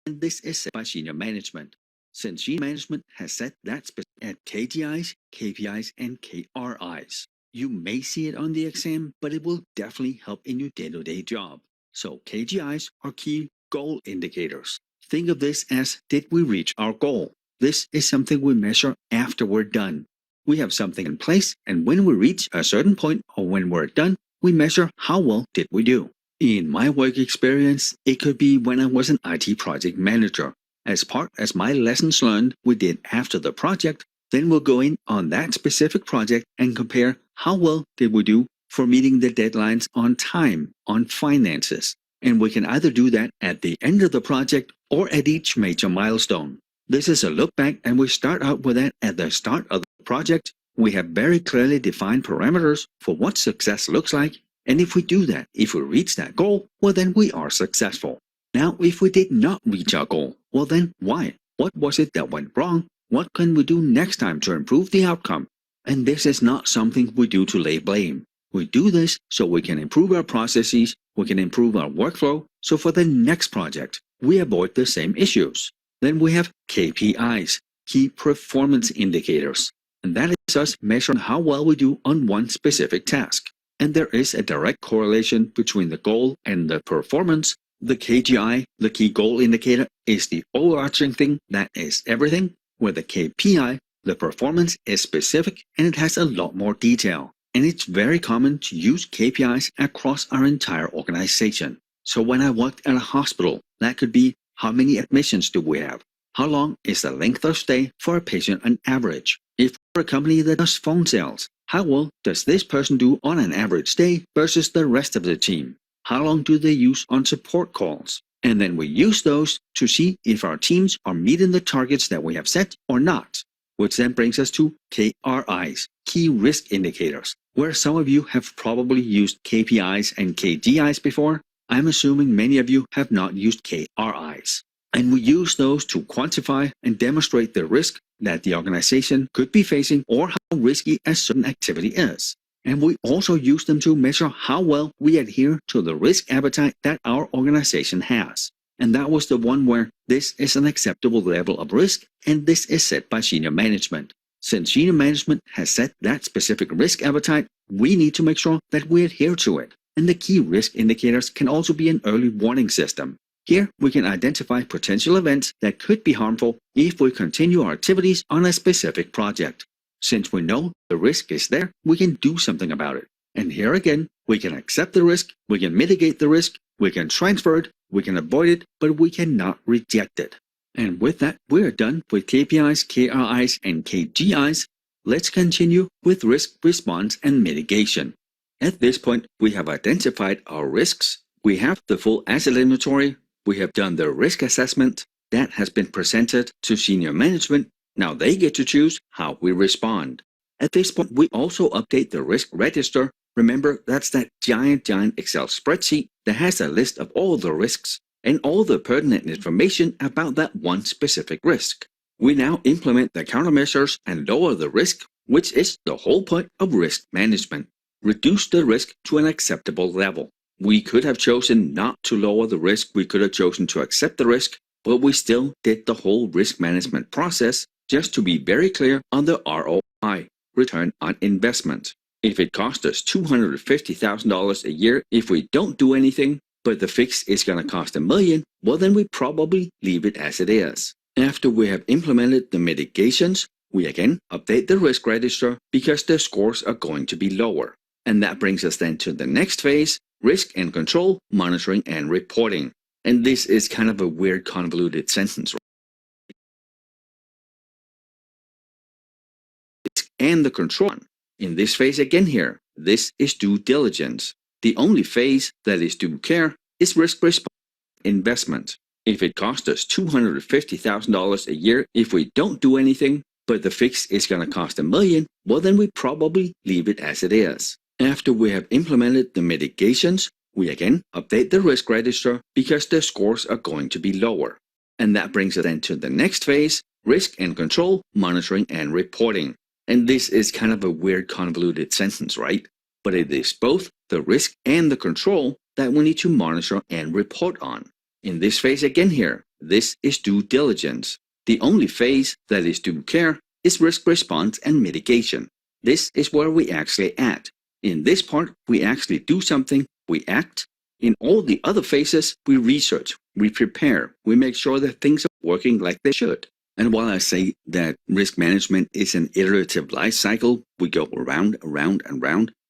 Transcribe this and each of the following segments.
and this is set by senior management. Since senior management has set that at KGIs, KPIs, and KRIs. You may see it on the exam, but it will definitely help in your day-to-day job. So KGIs are key goal indicators. Think of this as, did we reach our goal? This is something we measure after we're done. We have something in place, and when we reach a certain point or when we're done, we measure how well did we do. In my work experience, it could be when I was an IT project manager. As my lessons learned we did after the project, then we'll go in on that specific project and compare how well did we do for meeting the deadlines on time, on finances. And we can either do that at the end of the project or at each major milestone. This is a look back, and we start out with that at the start of the project. We have very clearly defined parameters for what success looks like, and if we do that, if we reach that goal, well then we are successful. Now, if we did not reach our goal, well then why? What was it that went wrong? What can we do next time to improve the outcome? And this is not something we do to lay blame. We do this so we can improve our processes, we can improve our workflow, so for the next project, we avoid the same issues. Then we have KPIs, key performance indicators, and that is us measuring how well we do on one specific task. And there is a direct correlation between the goal and the performance. The KGI, the key goal indicator, is the overarching thing that is everything, where the KPI, the performance, is specific and it has a lot more detail. And it's very common to use KPIs across our entire organization. So when I worked at a hospital, that could be how many admissions do we have? How long is the length of stay for a patient on average? If we're a company that does phone sales, how well does this person do on an average day versus the rest of the team? How long do they use on support calls? And then we use those to see if our teams are meeting the targets that we have set or not. Which then brings us to KRIs, key risk indicators, where some of you have probably used KPIs and KGIs before. I'm assuming many of you have not used KRIs. And we use those to quantify and demonstrate the risk that the organization could be facing or how risky a certain activity is. And we also use them to measure how well we adhere to the risk appetite that our organization has. And that was the one where this is an acceptable level of risk, and this is set by senior management. Since senior management has set that specific risk appetite, we need to make sure that we adhere to it. And the key risk indicators can also be an early warning system. Here, we can identify potential events that could be harmful if we continue our activities on a specific project. Since we know the risk is there, we can do something about it. And here again, we can accept the risk, we can mitigate the risk, we can transfer it, we can avoid it, but we cannot reject it. And with that, we're done with KPIs, KRIs, and KGIs. Let's continue with risk response and mitigation. At this point, we have identified our risks, we have the full asset inventory, we have done the risk assessment, that has been presented to senior management. Now they get to choose how we respond. At this point, we also update the risk register. Remember, that's that giant Excel spreadsheet that has a list of all the risks and all the pertinent information about that one specific risk. We now implement the countermeasures and lower the risk, which is the whole point of risk management. Reduce the risk to an acceptable level. We could have chosen not to lower the risk, we could have chosen to accept the risk, but we still did the whole risk management process just to be very clear on the ROI, return on investment. If it costs us $250,000 a year if we don't do anything, but the fix is going to cost $1 million, well then we probably leave it as it is. After we have implemented the mitigations, we again update the risk register because the scores are going to be lower. And that brings us then to the next phase, risk and control, monitoring and reporting. And this is kind of a weird convoluted sentence, right? And the control. In this phase again here, this is due diligence. The only phase that is due care is risk response investment. If it costs us $250,000 a year if we don't do anything, but the fix is going to cost $1 million, well then we probably leave it as it is. After we have implemented the mitigations, we again update the risk register because the scores are going to be lower. And that brings us then to the next phase, risk and control, monitoring and reporting. And this is kind of a weird convoluted sentence, right? But it is both the risk and the control that we need to monitor and report on. In this phase again here, This is due diligence. The only phase that is due care is risk response and mitigation. This is where we actually act. In this part, we actually do something, we act. In all the other phases, we research, we prepare, we make sure that things are working like they should. And while I say that risk management is an iterative life cycle, we go around,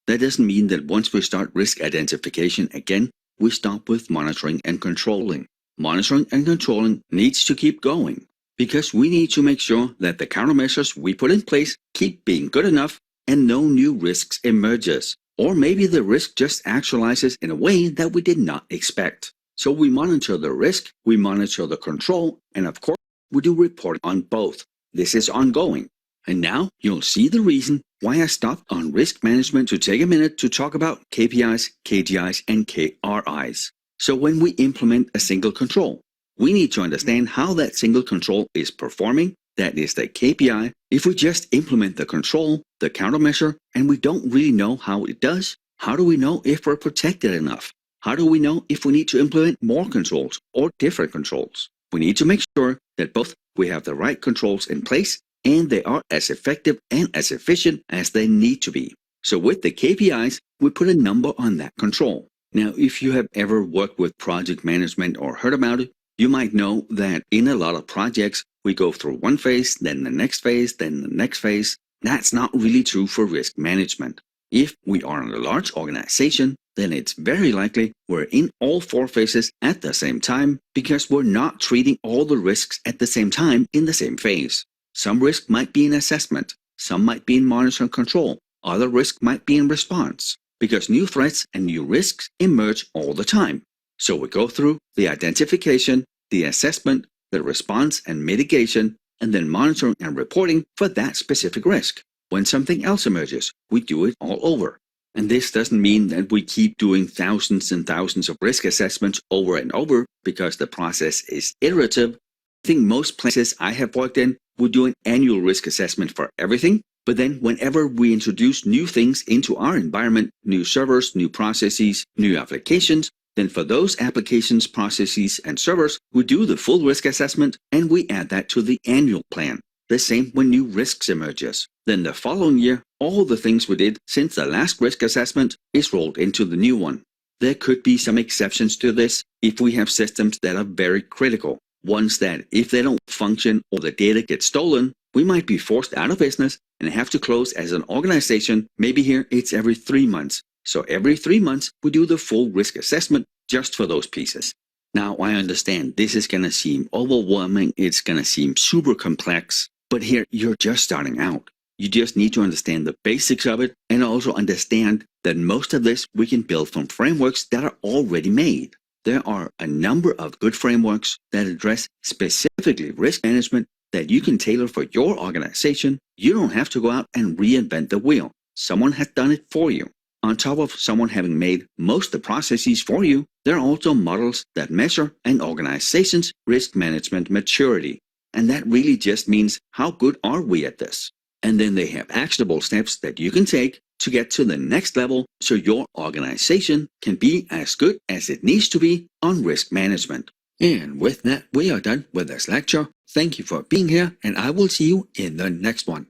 that doesn't mean that once we start risk identification again, we stop with monitoring and controlling. Monitoring and controlling needs to keep going because we need to make sure that the countermeasures we put in place keep being good enough and no new risks emerges. Or maybe the risk just actualizes in a way that we did not expect. So we monitor the risk, we monitor the control, and of course, we do report on both. This is ongoing. And now you'll see the reason why I stopped on risk management to take a minute to talk about KPIs, KGIs, and KRIs. So when we implement a single control, we need to understand how that single control is performing. That is the KPI. If we just implement the control, the countermeasure, and we don't really know how it does, how do we know if we're protected enough? How do we know if we need to implement more controls or different controls? We need to make sure that both we have the right controls in place and they are as effective and as efficient as they need to be. So with the KPIs, we put a number on that control. Now, if you have ever worked with project management or heard about it, you might know that in a lot of projects, we go through one phase, then the next phase, then the next phase. That's not really true for risk management. If we are in a large organization, then it's very likely we're in all 4 phases at the same time because we're not treating all the risks at the same time in the same phase. Some risk might be in assessment, some might be in monitor and control, other risk might be in response because new threats and new risks emerge all the time. So we go through the identification, the assessment, the response and mitigation, and then monitoring and reporting for that specific risk. When something else emerges, we do it all over. And this doesn't mean that we keep doing thousands and thousands of risk assessments over and over because the process is iterative. I think most places I have worked in would do an annual risk assessment for everything. But then whenever we introduce new things into our environment, new servers, new processes, new applications, then for those applications, processes, and servers, we do the full risk assessment and we add that to the annual plan. The same when new risks emerges. Then the following year, all the things we did since the last risk assessment is rolled into the new one. There could be some exceptions to this if we have systems that are very critical. Ones that, if they don't function or the data gets stolen, we might be forced out of business and have to close as an organization. Maybe here it's every 3 months. So every 3 months, we do the full risk assessment just for those pieces. Now, I understand this is going to seem overwhelming. It's going to seem super complex. But here, you're just starting out. You just need to understand the basics of it and also understand that most of this we can build from frameworks that are already made. There are a number of good frameworks that address specifically risk management that you can tailor for your organization. You don't have to go out and reinvent the wheel. Someone has done it for you. On top of someone having made most of the processes for you, there are also models that measure an organization's risk management maturity. And that really just means how good are we at this? And then they have actionable steps that you can take to get to the next level so your organization can be as good as it needs to be on risk management. And with that, we are done with this lecture. Thank you for being here, and I will see you in the next one.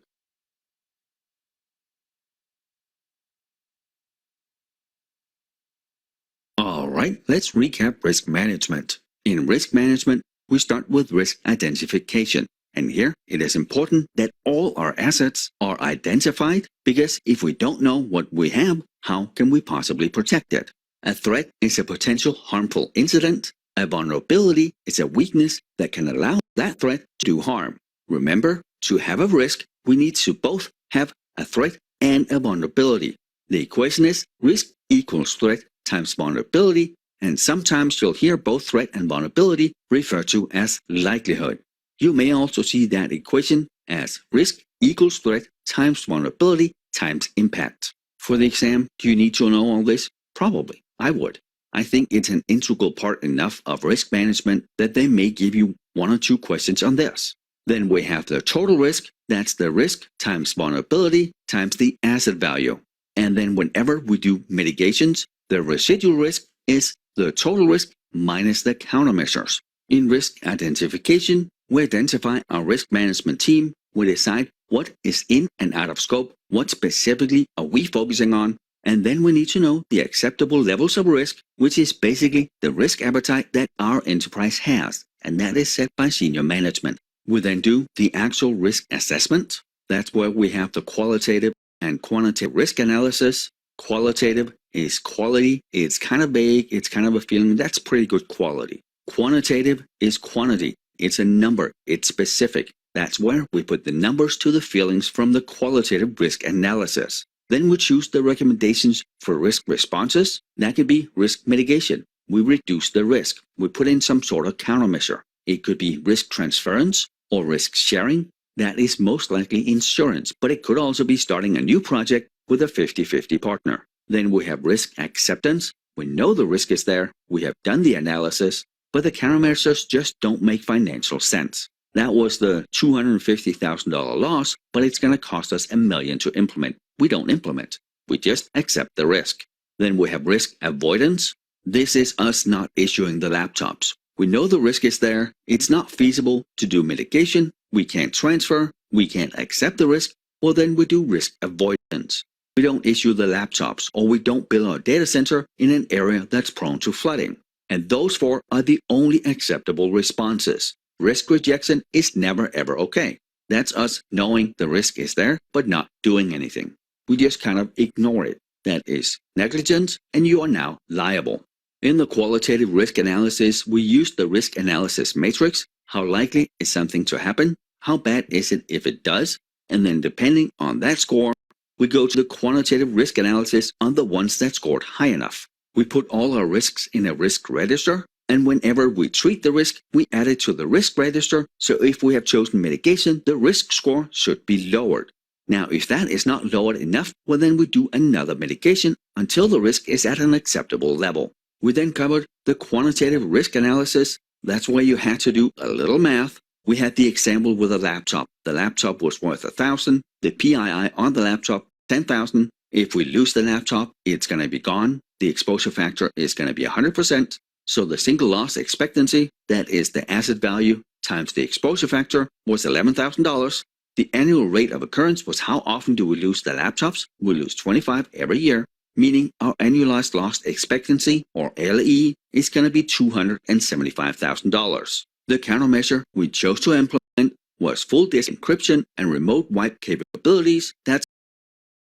Alright, let's recap risk management. In risk management, we start with risk identification. And here, it is important that all our assets are identified because if we don't know what we have, how can we possibly protect it? A threat is a potential harmful incident. A vulnerability is a weakness that can allow that threat to do harm. Remember, to have a risk, we need to both have a threat and a vulnerability. The equation is risk equals threat times vulnerability, and sometimes you'll hear both threat and vulnerability referred to as likelihood. You may also see that equation as risk equals threat times vulnerability times impact. For the exam, do you need to know all this? Probably, I would. I think it's an integral part enough of risk management that they may give you 1 or 2 questions on this. Then we have the total risk, that's the risk times vulnerability times the asset value. And then whenever we do mitigations, the residual risk is the total risk minus the countermeasures. In risk identification, we identify our risk management team. We decide what is in and out of scope, what specifically are we focusing on, and then we need to know the acceptable levels of risk, which is basically the risk appetite that our enterprise has, and that is set by senior management. We then do the actual risk assessment. That's where we have the qualitative and quantitative risk analysis. Qualitative is quality. It's kind of vague. It's kind of a feeling. That's pretty good quality. Quantitative is quantity. It's a number. It's specific. That's where we put the numbers to the feelings from the qualitative risk analysis. Then we choose the recommendations for risk responses. That could be risk mitigation. We reduce the risk. We put in some sort of countermeasure. It could be risk transference or risk sharing. That is most likely insurance, but it could also be starting a new project with a 50-50 partner. Then we have risk acceptance. We know the risk is there. We have done the analysis, but the countermeasures just don't make financial sense. That was the $250,000 loss, but it's going to cost us $1 million to implement. We don't implement. We just accept the risk. Then we have risk avoidance. This is us not issuing the laptops. We know the risk is there. It's not feasible to do mitigation. We can't transfer. We can't accept the risk. Well, then we do risk avoidance. We don't issue the laptops, or we don't build our data center in an area that's prone to flooding. And those four are the only acceptable responses. Risk rejection is never ever okay. That's us knowing the risk is there, but not doing anything. We just kind of ignore it. That is negligence, and you are now liable. In the qualitative risk analysis, we use the risk analysis matrix. How likely is something to happen? How bad is it if it does? And then depending on that score, we go to the quantitative risk analysis on the ones that scored high enough. We put all our risks in a risk register, and whenever we treat the risk, we add it to the risk register. So if we have chosen mitigation, the risk score should be lowered. Now, if that is not lowered enough, well, then we do another mitigation until the risk is at an acceptable level. We then covered the quantitative risk analysis. That's where you had to do a little math. We had the example with a laptop. The laptop was worth $1,000. The PII on the laptop, $10,000. If we lose the laptop, it's going to be gone. The exposure factor is going to be 100%. So the single loss expectancy, that is the asset value times the exposure factor, was $11,000. The annual rate of occurrence was how often do we lose the laptops? We lose 25 every year, meaning our annualized loss expectancy, or LE, is going to be $275,000. The countermeasure we chose to implement was full disk encryption and remote wipe capabilities. That's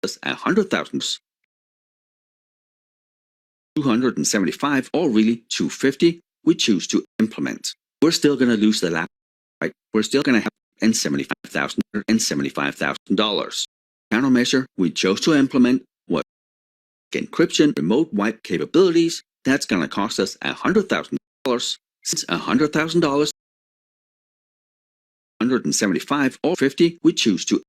$100,000. 275, or really 250, we choose to implement. We're still going to lose the laptop, right? We're still going to have $75,000. Countermeasure we chose to implement was encryption, remote wipe capabilities. That's going to cost us $100,000. Since $100,000, 175 or 50, we choose to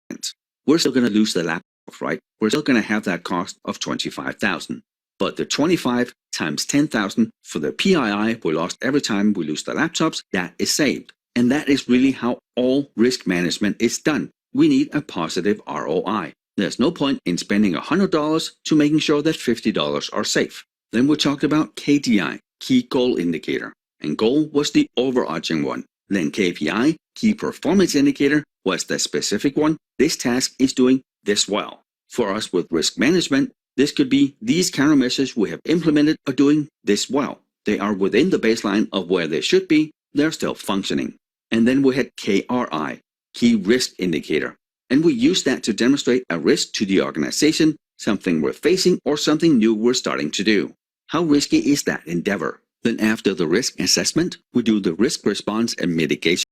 implement. We're still going to lose the laptop, right? We're still going to have that cost of $25,000. But the 25 times 10,000 for the PII we lost every time we lose the laptops, that is saved. And that is really how all risk management is done. We need a positive ROI. There's no point in spending $100 to making sure that $50 are safe. Then we talked about KDI, Key Goal Indicator. And goal was the overarching one. Then KPI, Key Performance Indicator, was the specific one. This task is doing this well. For us with risk management, this could be these countermeasures we have implemented are doing this well. They are within the baseline of where they should be. They're still functioning. And then we had KRI, Key Risk Indicator. And we use that to demonstrate a risk to the organization, something we're facing or something new we're starting to do. How risky is that endeavor? Then after the risk assessment, we do the risk response and mitigation.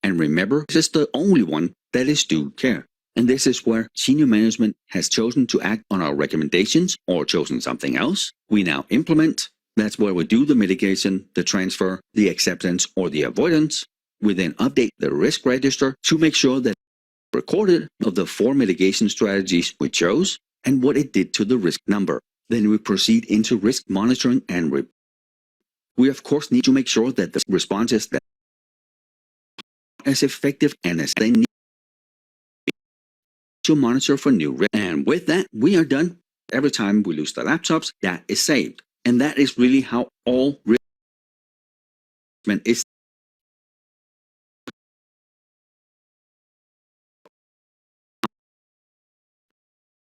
And remember, this is the only one that is due care. And this is where senior management has chosen to act on our recommendations or chosen something else. We now implement. That's where we do the mitigation, the transfer, the acceptance, or the avoidance. We then update the risk register to make sure that recorded of the 4 mitigation strategies we chose and what it did to the risk number. Then we proceed into risk monitoring and we of course need to make sure that the responses that are as effective and as they need to monitor for new risk. And with that, we are done. Every time we lose the laptops, that is saved. And that is really how all risk is.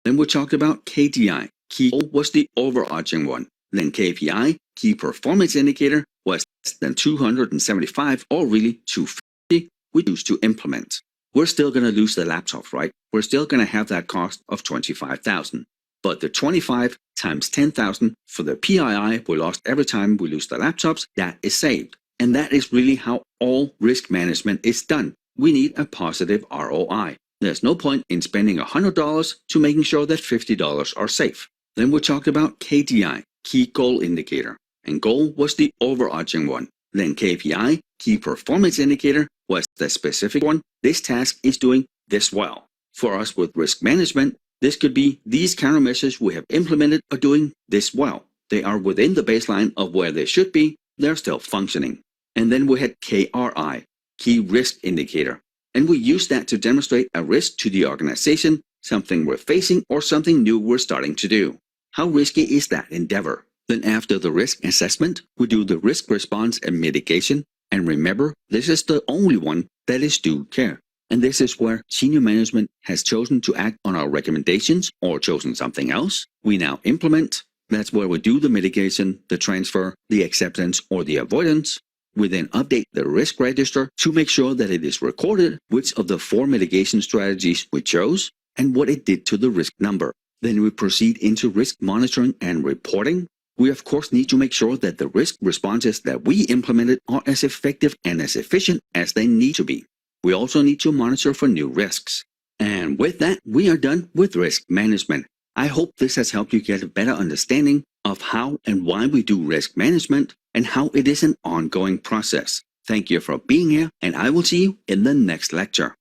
Then we talked about KTI. Key goal was the overarching one. Then KPI, key performance indicator, was less than 275 or really 250 we choose to implement. We're still going to lose the laptops, right? We're still going to have that cost of 25,000. But the 25 times 10,000 for the PII we lost every time we lose the laptops, that is saved. And that is really how all risk management is done. We need a positive ROI. There's no point in spending $100 to making sure that $50 are safe. Then we talked about KTI, key goal indicator, and goal was the overarching one. Then KPI, key performance indicator, was the specific one. This task is doing this well. For us with risk management, this could be these countermeasures we have implemented are doing this well. They are within the baseline of where they should be. They're still functioning. And then we had KRI, key risk indicator. And we use that to demonstrate a risk to the organization, something we're facing or something new we're starting to do. How risky is that endeavor? Then after the risk assessment, we do the risk response and mitigation. And remember, this is the only one that is due care. And this is where senior management has chosen to act on our recommendations or chosen something else. We now implement. That's where we do the mitigation, the transfer, the acceptance, or the avoidance. We then update the risk register to make sure that it is recorded which of the 4 mitigation strategies we chose and what it did to the risk number. Then we proceed into risk monitoring and reporting. We of course need to make sure that the risk responses that we implemented are as effective and as efficient as they need to be. We also need to monitor for new risks. And with that, we are done with risk management. I hope this has helped you get a better understanding of how and why we do risk management and how it is an ongoing process. Thank you for being here, and I will see you in the next lecture.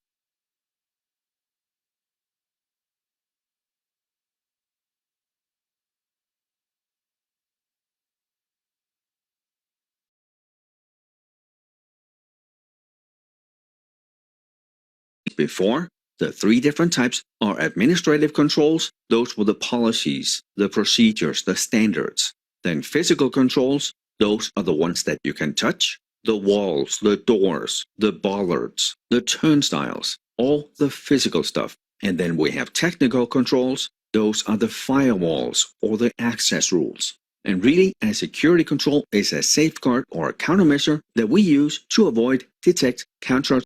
Before, the 3 different types are administrative controls. Those were the policies, the procedures, the standards. Then physical controls. Those are the ones that you can touch. The walls, the doors, the bollards, the turnstiles, all the physical stuff. And then we have technical controls. Those are the firewalls or the access rules. And really, a security control is a safeguard or a countermeasure that we use to avoid, detect, counter,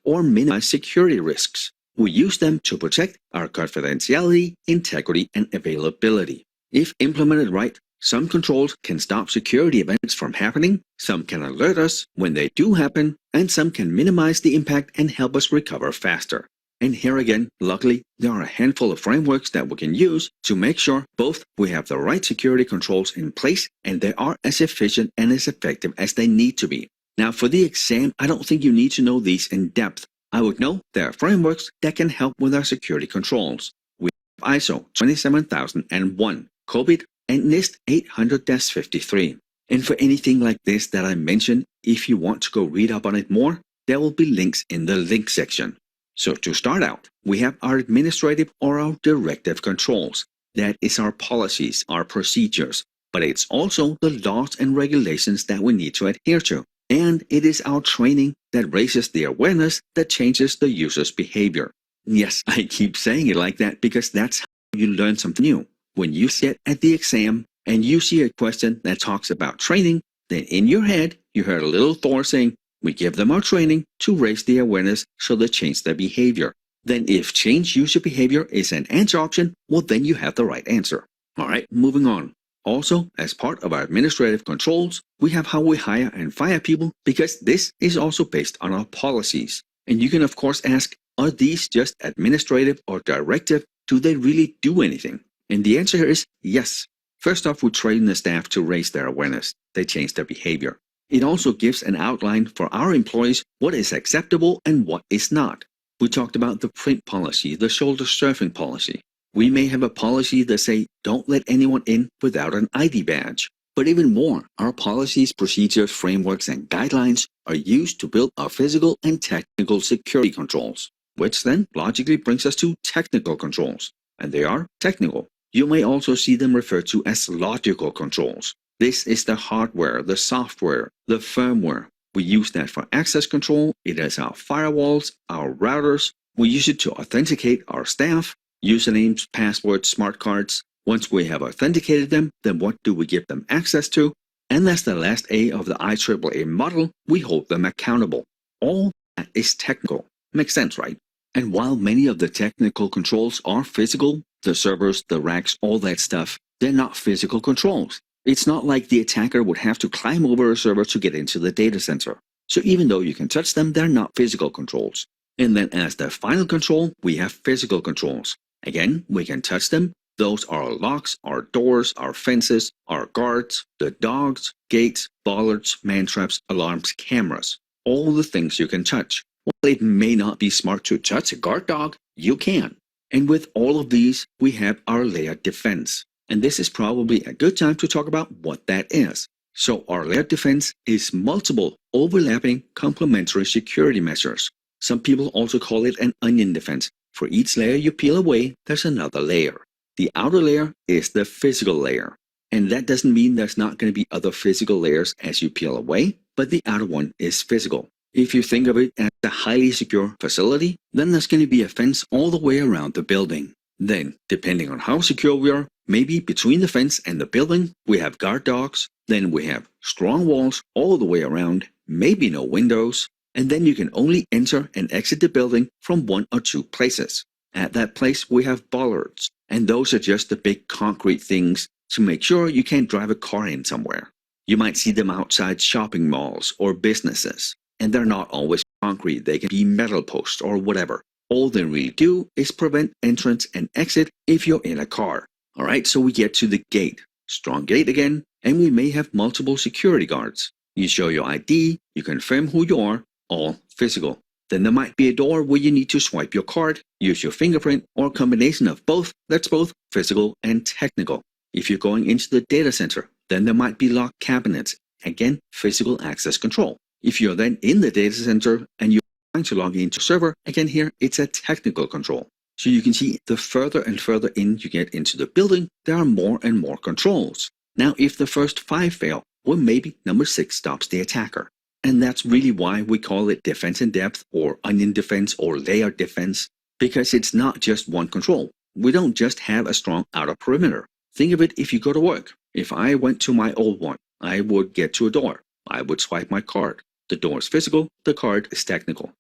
or minimize security risks. We use them to protect our confidentiality, integrity, and availability. If implemented right, some controls can stop security events from happening, some can alert us when they do happen, and some can minimize the impact and help us recover faster. And here again, luckily, there are a handful of frameworks that we can use to make sure both we have the right security controls in place and they are as efficient and as effective as they need to be. Now for the exam, I don't think you need to know these in depth. I would know there are frameworks that can help with our security controls. We have ISO 27001, COVID, and NIST 800-53. And for anything like this that I mentioned, if you want to go read up on it more, there will be links in the link section. So to start out, we have our administrative or our directive controls. That is our policies, our procedures, but it's also the laws and regulations that we need to adhere to. And it is our training that raises the awareness that changes the user's behavior. Yes, I keep saying it like that because that's how you learn something new. When you sit at the exam and you see a question that talks about training, then in your head you heard a little Thor saying, we give them our training to raise the awareness so they change their behavior. Then if change user behavior is an answer option, well then you have the right answer. Alright, moving on. Also, as part of our administrative controls, we have how we hire and fire people because this is also based on our policies. And you can of course ask, are these just administrative or directive? Do they really do anything? And the answer is yes. First off, we train the staff to raise their awareness. They change their behavior. It also gives an outline for our employees what is acceptable and what is not. We talked about the print policy, the shoulder surfing policy. We may have a policy that say, don't let anyone in without an ID badge. But even more, our policies, procedures, frameworks, and guidelines are used to build our physical and technical security controls, which then logically brings us to technical controls. And they are technical. You may also see them referred to as logical controls. This is the hardware, the software, the firmware. We use that for access control. It is our firewalls, our routers. We use it to authenticate our staff, usernames, passwords, smart cards. Once we have authenticated them, then what do we give them access to? And that's the last A of the IAAA model. We hold them accountable. All that is technical. Makes sense, right? And while many of the technical controls are physical, the servers, the racks, all that stuff, they're not physical controls. It's not like the attacker would have to climb over a server to get into the data center. So even though you can touch them, they're not physical controls. And then as the final control, we have physical controls. Again, we can touch them. Those are our locks, our doors, our fences, our guards, the dogs, gates, bollards, man-traps, alarms, cameras. All the things you can touch. While it may not be smart to touch a guard dog, you can. And with all of these, we have our layered defense. And this is probably a good time to talk about what that is. So our layered defense is multiple, overlapping, complementary security measures. Some people also call it an onion defense. For each layer you peel away, there's another layer. The outer layer is the physical layer. And that doesn't mean there's not going to be other physical layers as you peel away, but the outer one is physical. If you think of it as a highly secure facility, then there's going to be a fence all the way around the building. Then, depending on how secure we are, maybe between the fence and the building, we have guard dogs. Then we have strong walls all the way around, maybe no windows. And then you can only enter and exit the building from one or two places. At that place, we have bollards. And those are just the big concrete things to make sure you can't drive a car in somewhere. You might see them outside shopping malls or businesses. And they're not always concrete. They can be metal posts or whatever. All they really do is prevent entrance and exit if you're in a car. Alright, so we get to the gate. Strong gate again, and we may have multiple security guards. You show your ID, you confirm who you are, all physical. Then there might be a door where you need to swipe your card, use your fingerprint, or a combination of both. That's both physical and technical. If you're going into the data center, then there might be locked cabinets. Again, physical access control. If you're then in the data center and you're trying to log into a server, again here, it's a technical control. So you can see the further and further in you get into the building, there are more and more controls. Now, if the first 5 fail, well, maybe number 6 stops the attacker. And that's really why we call it defense in depth or onion defense or layered defense, because it's not just one control. We don't just have a strong outer perimeter. Think of it if you go to work. If I went to my old one, I would get to a door. I would swipe my card. The door is physical, the card is technical.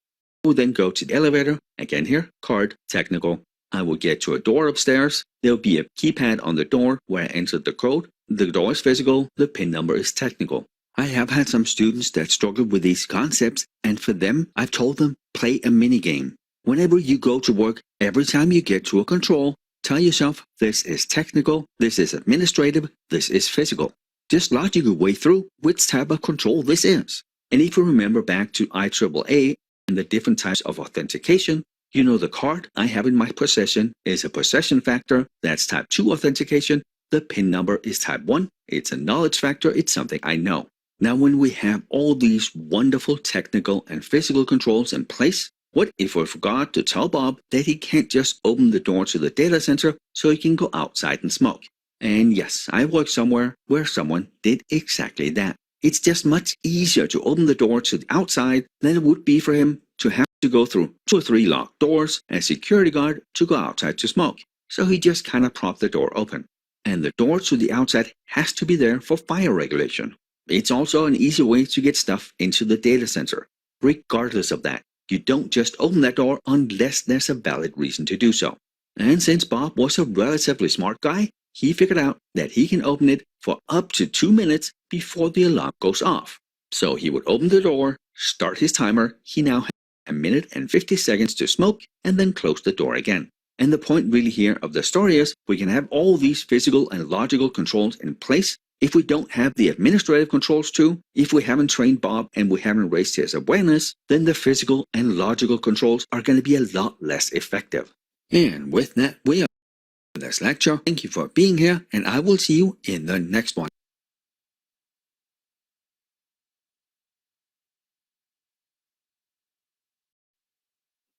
I would then go to the elevator, again here, card, technical. I will get to a door upstairs. There will be a keypad on the door where I entered the code. The door is physical, the PIN number is technical. I have had some students that struggle with these concepts, and for them, I've told them, play a mini game. Whenever you go to work, every time you get to a control, tell yourself, this is technical, this is administrative, this is physical. Just logic your way through which type of control this is. And if you remember back to IAAA and the different types of authentication, you know the card I have in my possession is a possession factor, that's type 2 authentication. The PIN number is type 1, it's a knowledge factor, it's something I know. Now when we have all these wonderful technical and physical controls in place, what if we forgot to tell Bob that he can't just open the door to the data center so he can go outside and smoke? And yes, I work somewhere where someone did exactly that. It's just much easier to open the door to the outside than it would be for him to have to go through 2 or 3 locked doors and a security guard to go outside to smoke. So he just kind of propped the door open. And the door to the outside has to be there for fire regulation. It's also an easy way to get stuff into the data center. Regardless of that, you don't just open that door unless there's a valid reason to do so. And since Bob was a relatively smart guy, he figured out that he can open it for up to 2 minutes before the alarm goes off. So he would open the door, start his timer, he now has 1 minute and 50 seconds to smoke, and then close the door again. And the point really here of the story is we can have all these physical and logical controls in place. If we don't have the administrative controls too, if we haven't trained Bob and we haven't raised his awareness, then the physical and logical controls are going to be a lot less effective. And with that, we are done with this lecture. Thank you for being here, and I will see you in the next one.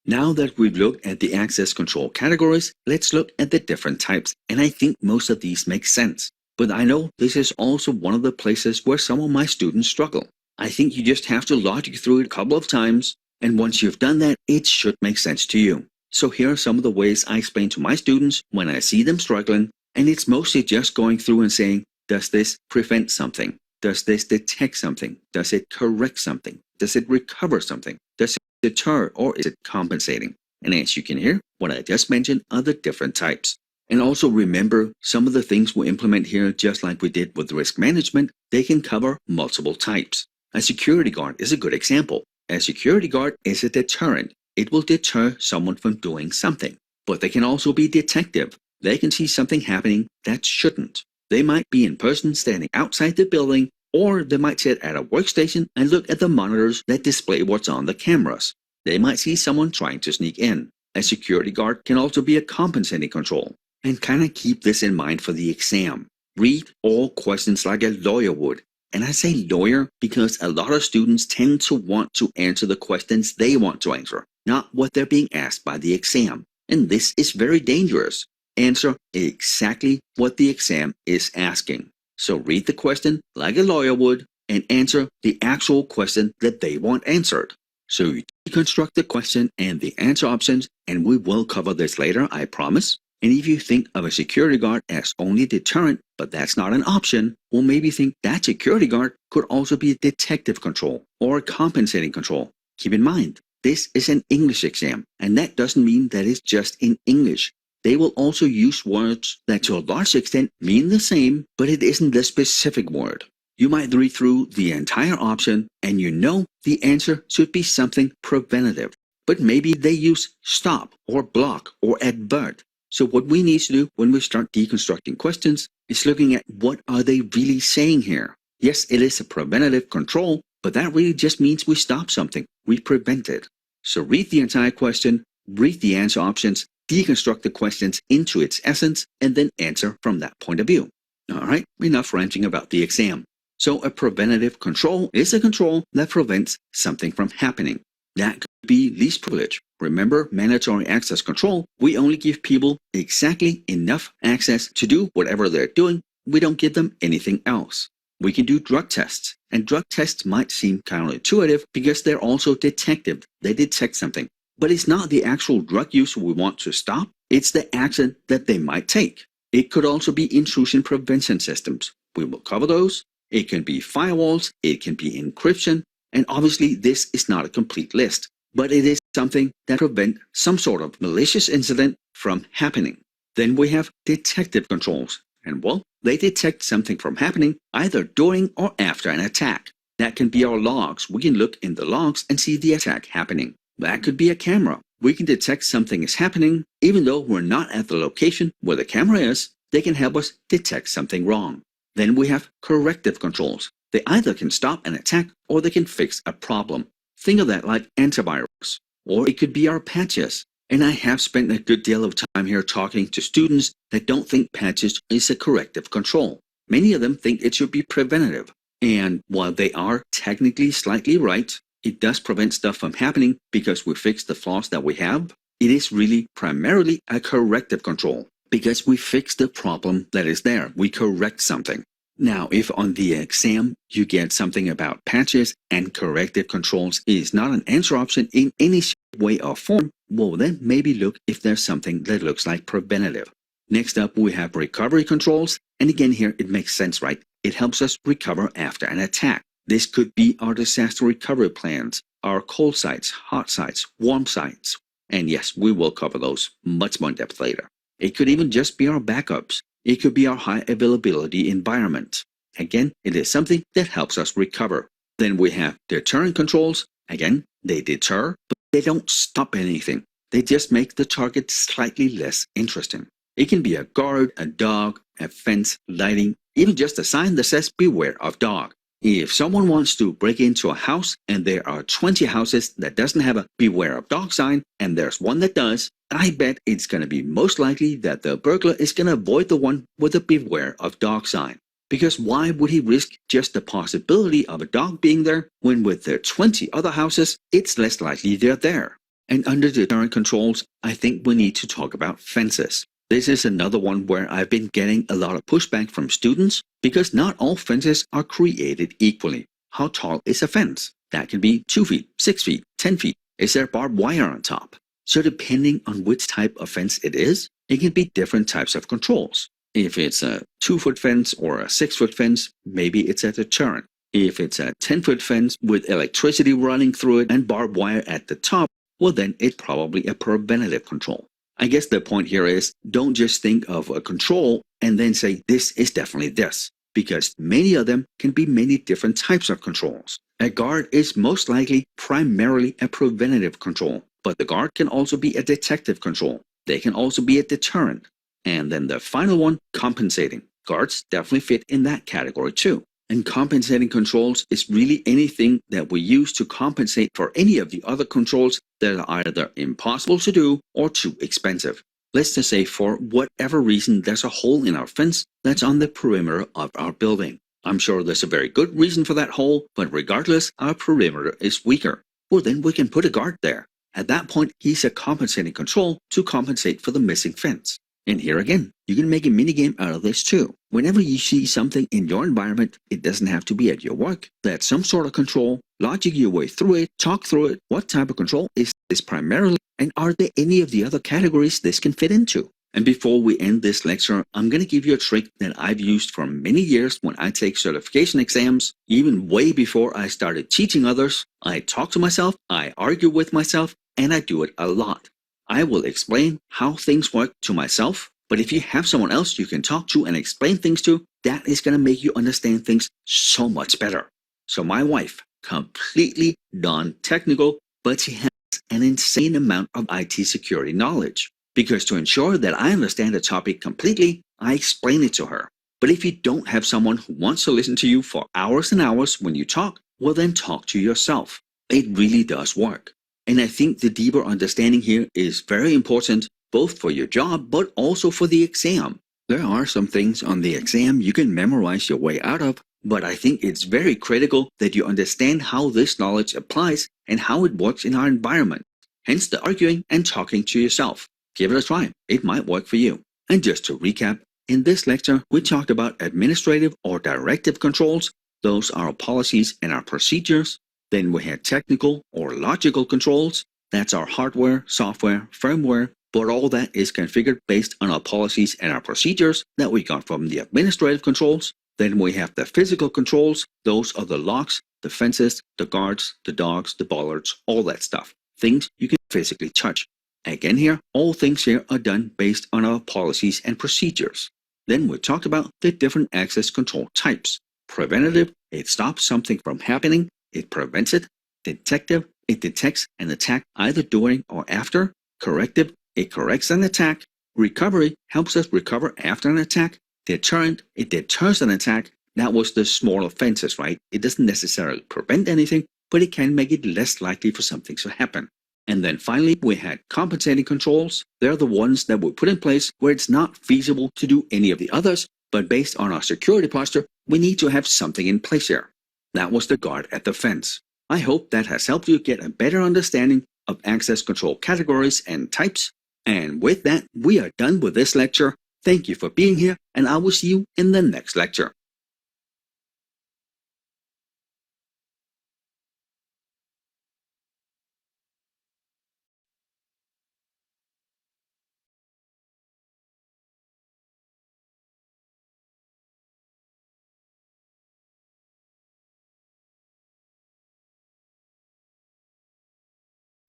Now that we've looked at the access control categories, let's look at the different types, and I think most of these make sense. But I know this is also one of the places where some of my students struggle. I think you just have to logic through it a couple of times, and once you've done that, it should make sense to you. So here are some of the ways I explain to my students when I see them struggling, and it's mostly just going through and saying, does this prevent something? Does this detect something? Does it correct something? Does it recover something? Does it deter, or is it compensating? And as you can hear, what I just mentioned are the different types. And also remember, some of the things we implement here, just like we did with risk management, they can cover multiple types. A security guard is a good example. A security guard is a deterrent. It will deter someone from doing something. But they can also be detective. They can see something happening that shouldn't. They might be in person standing outside the building, or they might sit at a workstation and look at the monitors that display what's on the cameras. They might see someone trying to sneak in. A security guard can also be a compensating control. And kind of keep this in mind for the exam. Read all questions like a lawyer would. And I say lawyer because a lot of students tend to want to answer the questions they want to answer, not what they're being asked by the exam. And this is very dangerous. Answer exactly what the exam is asking. So read the question like a lawyer would and answer the actual question that they want answered. So you deconstruct the question and the answer options, and we will cover this later, I promise. And if you think of a security guard as only a deterrent, but that's not an option, or maybe think that security guard could also be a detective control or a compensating control. Keep in mind, this is an English exam, and that doesn't mean that it's just in English. They will also use words that to a large extent mean the same, but it isn't the specific word. You might read through the entire option, and you know the answer should be something preventative. But maybe they use stop or block or advert. So what we need to do when we start deconstructing questions is looking at what are they really saying here. Yes, it is a preventative control, but that really just means we stop something, we prevent it. So read the entire question, read the answer options, deconstruct the questions into its essence, and then answer from that point of view. All right, enough ranting about the exam. So a preventative control is a control that prevents something from happening. That could be least privilege. Remember, mandatory access control, we only give people exactly enough access to do whatever they're doing. We don't give them anything else. We can do drug tests, and drug tests might seem counterintuitive because they're also detective. They detect something. But it's not the actual drug use we want to stop, it's the action that they might take. It could also be intrusion prevention systems. We will cover those. It can be firewalls, it can be encryption, and obviously this is not a complete list, but it is something that prevents some sort of malicious incident from happening. Then we have detective controls, and well, they detect something from happening either during or after an attack. That can be our logs. We can look in the logs and see the attack happening. That could be a camera. We can detect something is happening even though we're not at the location where the camera is. They can help us detect something wrong. Then we have corrective controls. They either can stop an attack or they can fix a problem. Think of that like antivirus. Or it could be our patches. And I have spent a good deal of time here talking to students that don't think patches is a corrective control. Many of them think it should be preventative. And while they are technically slightly right, it does prevent stuff from happening because we fix the flaws that we have. It is really primarily a corrective control because we fix the problem that is there. We correct something. Now, if on the exam you get something about patches and corrective controls is not an answer option in any way or form, well then maybe look if there's something that looks like preventative. Next up we have recovery controls, and again here it makes sense, right? It helps us recover after an attack. This could be our disaster recovery plans, our cold sites, hot sites, warm sites, and yes, we will cover those much more in depth later. It could even just be our backups. It could be our high availability environment. Again, it is something that helps us recover. Then we have deterrent controls. Again, they deter, but they don't stop anything. They just make the target slightly less interesting. It can be a guard, a dog, a fence, lighting, even just a sign that says beware of dog. If someone wants to break into a house and there are 20 houses that doesn't have a beware of dog sign and there's one that does, I bet it's going to be most likely that the burglar is going to avoid the one with a beware of dog sign. Because why would he risk just the possibility of a dog being there when with the 20 other houses, it's less likely they're there? And under deterrent controls, I think we need to talk about fences. This is another one where I've been getting a lot of pushback from students because not all fences are created equally. How tall is a fence? That can be 2 feet, 6 feet, 10 feet. Is there barbed wire on top? So depending on which type of fence it is, it can be different types of controls. If it's a 2-foot fence or a 6-foot fence, maybe it's a deterrent. If it's a 10-foot fence with electricity running through it and barbed wire at the top, well then it's probably a preventative control. I guess the point here is don't just think of a control and then say this is definitely this, because many of them can be many different types of controls. A guard is most likely primarily a preventative control, but the guard can also be a detective control. They can also be a deterrent. And then the final one, compensating. Guards definitely fit in that category too. And compensating controls is really anything that we use to compensate for any of the other controls that are either impossible to do or too expensive. Let's just say for whatever reason there's a hole in our fence that's on the perimeter of our building. I'm sure there's a very good reason for that hole, but regardless, our perimeter is weaker. Well, then we can put a guard there. At that point, he's a compensating control to compensate for the missing fence. And here again, you can make a minigame out of this too. Whenever you see something in your environment, it doesn't have to be at your work. That's some sort of control. Logic your way through it, talk through it. What type of control is this primarily? And are there any of the other categories this can fit into? And before we end this lecture, I'm going to give you a trick that I've used for many years when I take certification exams, even way before I started teaching others. I talk to myself, I argue with myself, and I do it a lot. I will explain how things work to myself, but if you have someone else you can talk to and explain things to, that is going to make you understand things so much better. So my wife, completely non-technical, but she has an insane amount of IT security knowledge. Because to ensure that I understand the topic completely, I explain it to her. But if you don't have someone who wants to listen to you for hours and hours when you talk, well then talk to yourself. It really does work. And I think the deeper understanding here is very important, both for your job, but also for the exam. There are some things on the exam you can memorize your way out of, but I think it's very critical that you understand how this knowledge applies and how it works in our environment. Hence the arguing and talking to yourself. Give it a try. It might work for you. And just to recap, in this lecture, we talked about administrative or directive controls. Those are our policies and our procedures. Then we had technical or logical controls. That's our hardware, software, firmware, but all that is configured based on our policies and our procedures that we got from the administrative controls. Then we have the physical controls. Those are the locks, the fences, the guards, the dogs, the bollards, all that stuff. Things you can physically touch. Again here, all things here are done based on our policies and procedures. Then we talked about the different access control types. Preventative, it stops something from happening. It prevents it. Detective, it detects an attack either during or after. Corrective, it corrects an attack. Recovery helps us recover after an attack. Deterrent, it deters an attack. That was the small offenses, right? It doesn't necessarily prevent anything, but it can make it less likely for something to happen. And then finally, we had compensating controls. They're the ones that we put in place where it's not feasible to do any of the others, but based on our security posture, we need to have something in place here. That was the guard at the fence. I hope that has helped you get a better understanding of access control categories and types. And with that, we are done with this lecture. Thank you for being here, and I will see you in the next lecture.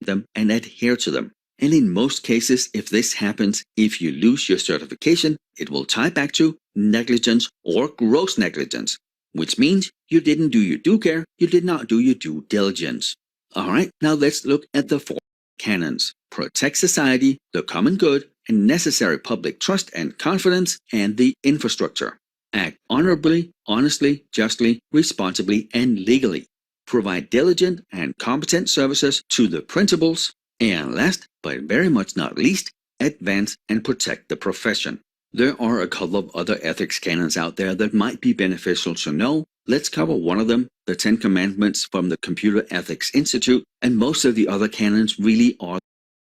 Them and adhere to them. And in most cases, if this happens, if you lose your certification, it will tie back to negligence or gross negligence, which means you didn't do your due care, you did not do your due diligence. Alright, now let's look at the 4 canons. Protect society, the common good, and necessary public trust and confidence, and the infrastructure. Act honorably, honestly, justly, responsibly, and legally. Provide diligent and competent services to the principals, and last but very much not least, advance and protect the profession. There are a couple of other ethics canons out there that might be beneficial to know. Let's cover one of them, the 10 Commandments from the Computer Ethics Institute, and most of the other canons really are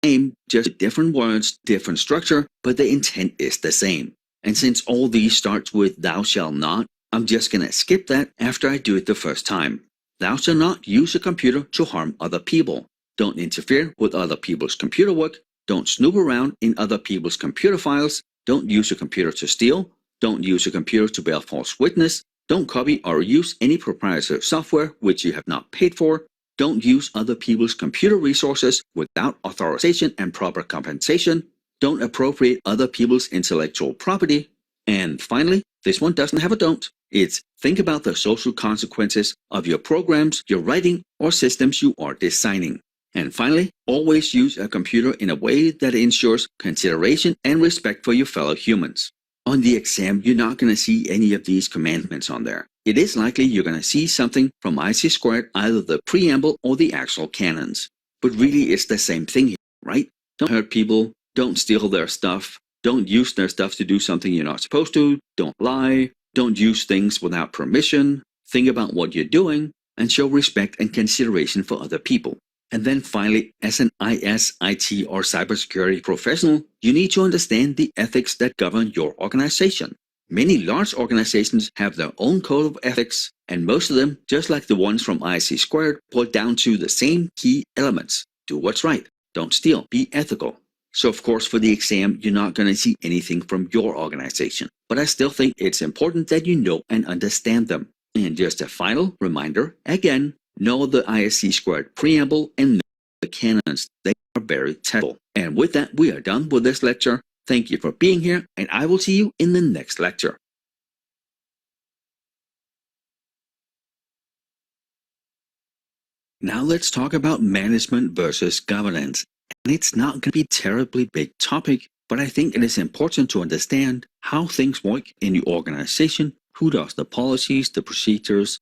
the same, just different words, different structure, but the intent is the same. And since all these starts with thou shalt not, I'm just gonna skip that after I do it the first time. Thou shalt not use a computer to harm other people. Don't interfere with other people's computer work. Don't snoop around in other people's computer files. Don't use a computer to steal. Don't use a computer to bear false witness. Don't copy or use any proprietary software which you have not paid for. Don't use other people's computer resources without authorization and proper compensation. Don't appropriate other people's intellectual property. And finally, this one doesn't have a don't. It's think about the social consequences of your programs you're writing or systems you are designing. And finally, always use a computer in a way that ensures consideration and respect for your fellow humans. On the exam, you're not going to see any of these commandments on there. It is likely you're going to see something from IC², either the preamble or the actual canons. But really, it's the same thing here, right? Don't hurt people. Don't steal their stuff. Don't use their stuff to do something you're not supposed to. Don't lie. Don't use things without permission. Think about what you're doing and show respect and consideration for other people. And then finally, as an IS, IT, or cybersecurity professional, you need to understand the ethics that govern your organization. Many large organizations have their own code of ethics, and most of them, just like the ones from IC², boil down to the same key elements. Do what's right. Don't steal. Be ethical. So of course, for the exam, you're not going to see anything from your organization. But I still think it's important that you know and understand them. And just a final reminder, again, know the ISC² preamble and know the canons. They are very testable. And with that, we are done with this lecture. Thank you for being here, and I will see you in the next lecture. Now let's talk about management versus governance. And it's not going to be a terribly big topic, but I think it is important to understand how things work in your organization, who does the policies, the procedures,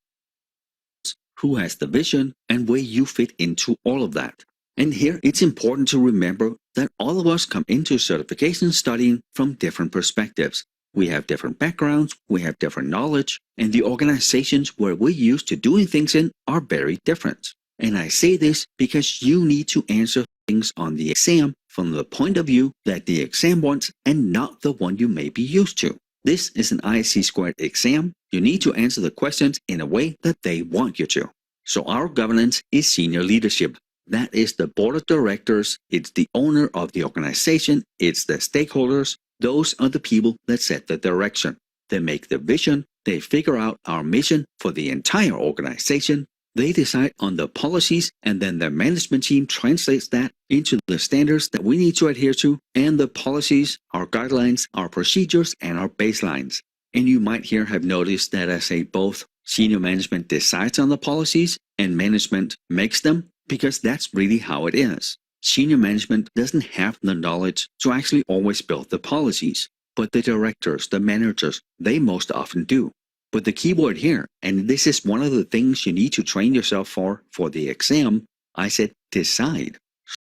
who has the vision, and where you fit into all of that. And here it's important to remember that all of us come into certification studying from different perspectives. We have different backgrounds, we have different knowledge, and the organizations where we're used to doing things in are very different. And I say this because you need to answer things on the exam from the point of view that the exam wants and not the one you may be used to. This is an IC² exam. You need to answer the questions in a way that they want you to. So our governance is senior leadership. That is the board of directors, it's the owner of the organization, it's the stakeholders. Those are the people that set the direction. They make the vision, they figure out our mission for the entire organization, they decide on the policies, and then the management team translates that into the standards that we need to adhere to, and the policies, our guidelines, our procedures, and our baselines. And you might here have noticed that I say both senior management decides on the policies and management makes them, because that's really how it is. Senior management doesn't have the knowledge to actually always build the policies, but the directors, the managers, they most often do. But the key word here, and this is one of the things you need to train yourself for the exam, I said decide.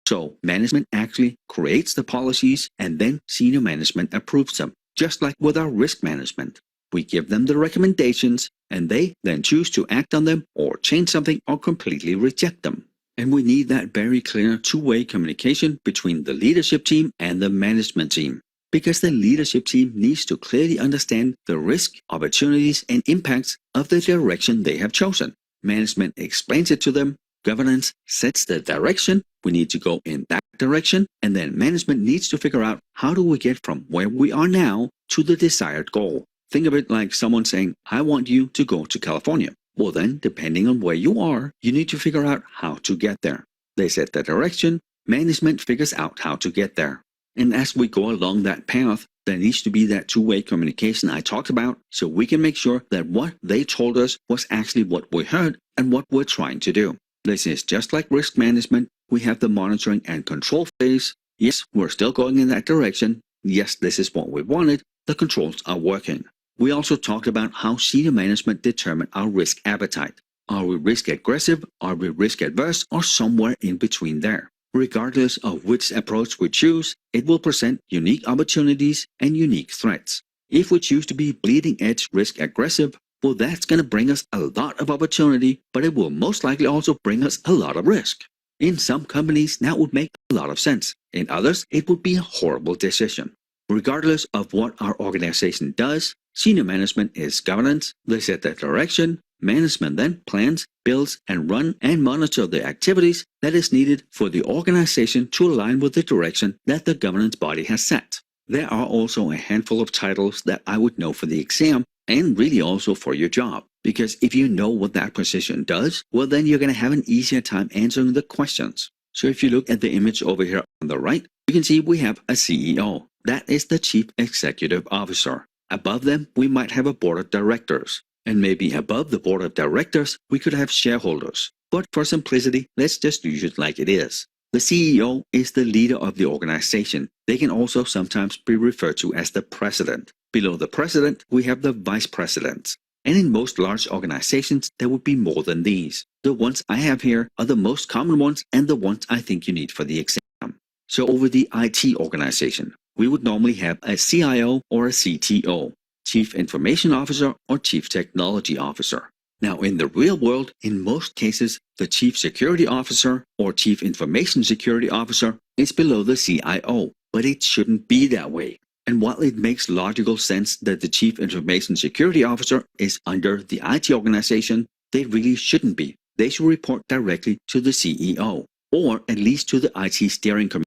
So management actually creates the policies and then senior management approves them, just like with our risk management. We give them the recommendations and they then choose to act on them or change something or completely reject them. And we need that very clear two-way communication between the leadership team and the management team. Because the leadership team needs to clearly understand the risk, opportunities, and impacts of the direction they have chosen. Management explains it to them, governance sets the direction, we need to go in that direction, and then management needs to figure out how do we get from where we are now to the desired goal. Think of it like someone saying, I want you to go to California. Well then, depending on where you are, you need to figure out how to get there. They set the direction, management figures out how to get there. And as we go along that path, there needs to be that two-way communication I talked about so we can make sure that what they told us was actually what we heard and what we're trying to do. This is just like risk management. We have the monitoring and control phase. Yes, we're still going in that direction. Yes, this is what we wanted. The controls are working. We also talked about how senior management determine our risk appetite. Are we risk aggressive? Are we risk adverse? Or somewhere in between there? Regardless of which approach we choose, it will present unique opportunities and unique threats. If we choose to be bleeding edge risk aggressive, well, that's going to bring us a lot of opportunity, but it will most likely also bring us a lot of risk. In some companies, that would make a lot of sense. In others, it would be a horrible decision. Regardless of what our organization does, senior management is governance. They set the direction. Management then plans, builds, and run and monitor the activities that is needed for the organization to align with the direction that the governance body has set. There are also a handful of titles that I would know for the exam and really also for your job. Because if you know what that position does, well then you're going to have an easier time answering the questions. So if you look at the image over here on the right, you can see we have a CEO. That is the Chief Executive Officer. Above them, we might have a board of directors. And maybe above the board of directors, we could have shareholders. But for simplicity, let's just use it like it is. The CEO is the leader of the organization. They can also sometimes be referred to as the president. Below the president, we have the vice presidents. And in most large organizations, there would be more than these. The ones I have here are the most common ones and the ones I think you need for the exam. So over the IT organization, we would normally have a CIO or a CTO, Chief Information Officer or Chief Technology Officer. Now in the real world, in most cases, the Chief Security Officer or Chief Information Security Officer is below the CIO, but it shouldn't be that way. And while it makes logical sense that the Chief Information Security Officer is under the IT organization, they really shouldn't be. They should report directly to the CEO, or at least to the IT steering committee.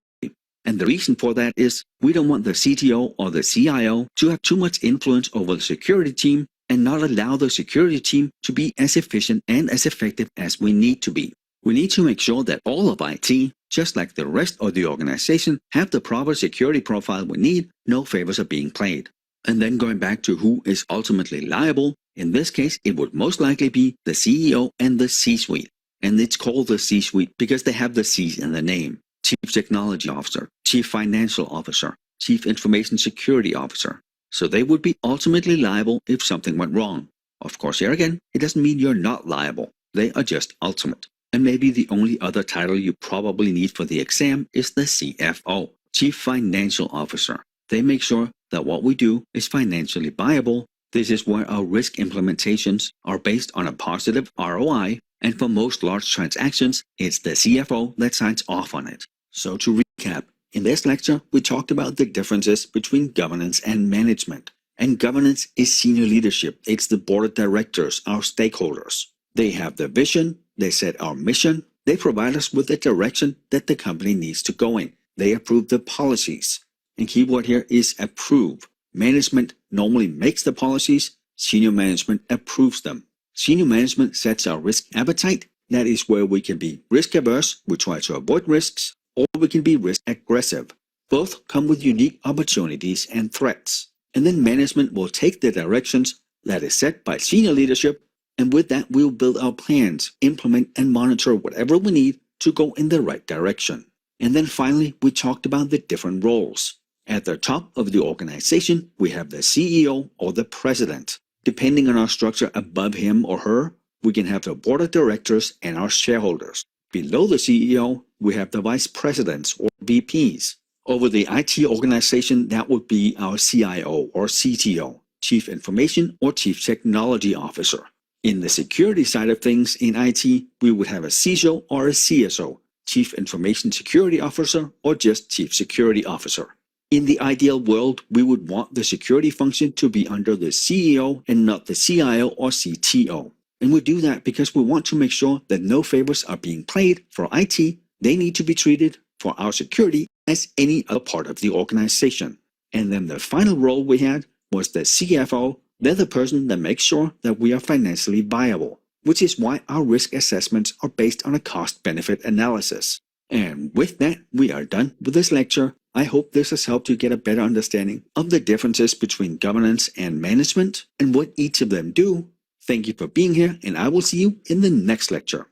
And the reason for that is we don't want the CTO or the CIO to have too much influence over the security team and not allow the security team to be as efficient and as effective as we need to be. We need to make sure that all of IT, just like the rest of the organization, have the proper security profile we need. No favors are being played. And then going back to who is ultimately liable, in this case it would most likely be the CEO and the C-suite. And it's called the C-suite because they have the C's in the name. Chief Technology Officer, Chief Financial Officer, Chief Information Security Officer. So they would be ultimately liable if something went wrong. Of course, here again, it doesn't mean you're not liable. They are just ultimate. And maybe the only other title you probably need for the exam is the CFO, Chief Financial Officer. They make sure that what we do is financially viable. This is where our risk implementations are based on a positive ROI, and for most large transactions, it's the CFO that signs off on it. So to recap, in this lecture, we talked about the differences between governance and management. And governance is senior leadership. It's the board of directors, our stakeholders. They have the vision, they set our mission, they provide us with the direction that the company needs to go in. They approve the policies. And keyword here is approve. Management normally makes the policies, senior management approves them. Senior management sets our risk appetite. That is where we can be risk averse, we try to avoid risks, or we can be risk aggressive. Both come with unique opportunities and threats. And then management will take the directions that is set by senior leadership, and with that we'll build our plans, implement and monitor whatever we need to go in the right direction. And then finally, we talked about the different roles. At the top of the organization, we have the CEO or the president. Depending on our structure above him or her, we can have the board of directors and our shareholders. Below the CEO, we have the vice presidents or VPs. Over the IT organization, that would be our CIO or CTO, Chief Information or Chief Technology Officer. In the security side of things in IT, we would have a CISO or a CSO, Chief Information Security Officer or just Chief Security Officer. In the ideal world, we would want the security function to be under the CEO and not the CIO or CTO. And we do that because we want to make sure that no favors are being played for IT. They need to be treated for our security as any other part of the organization. And then the final role we had was the CFO. They're the person that makes sure that we are financially viable, which is why our risk assessments are based on a cost-benefit analysis. And with that, we are done with this lecture. I hope this has helped you get a better understanding of the differences between governance and management and what each of them do. Thank you for being here, and I will see you in the next lecture.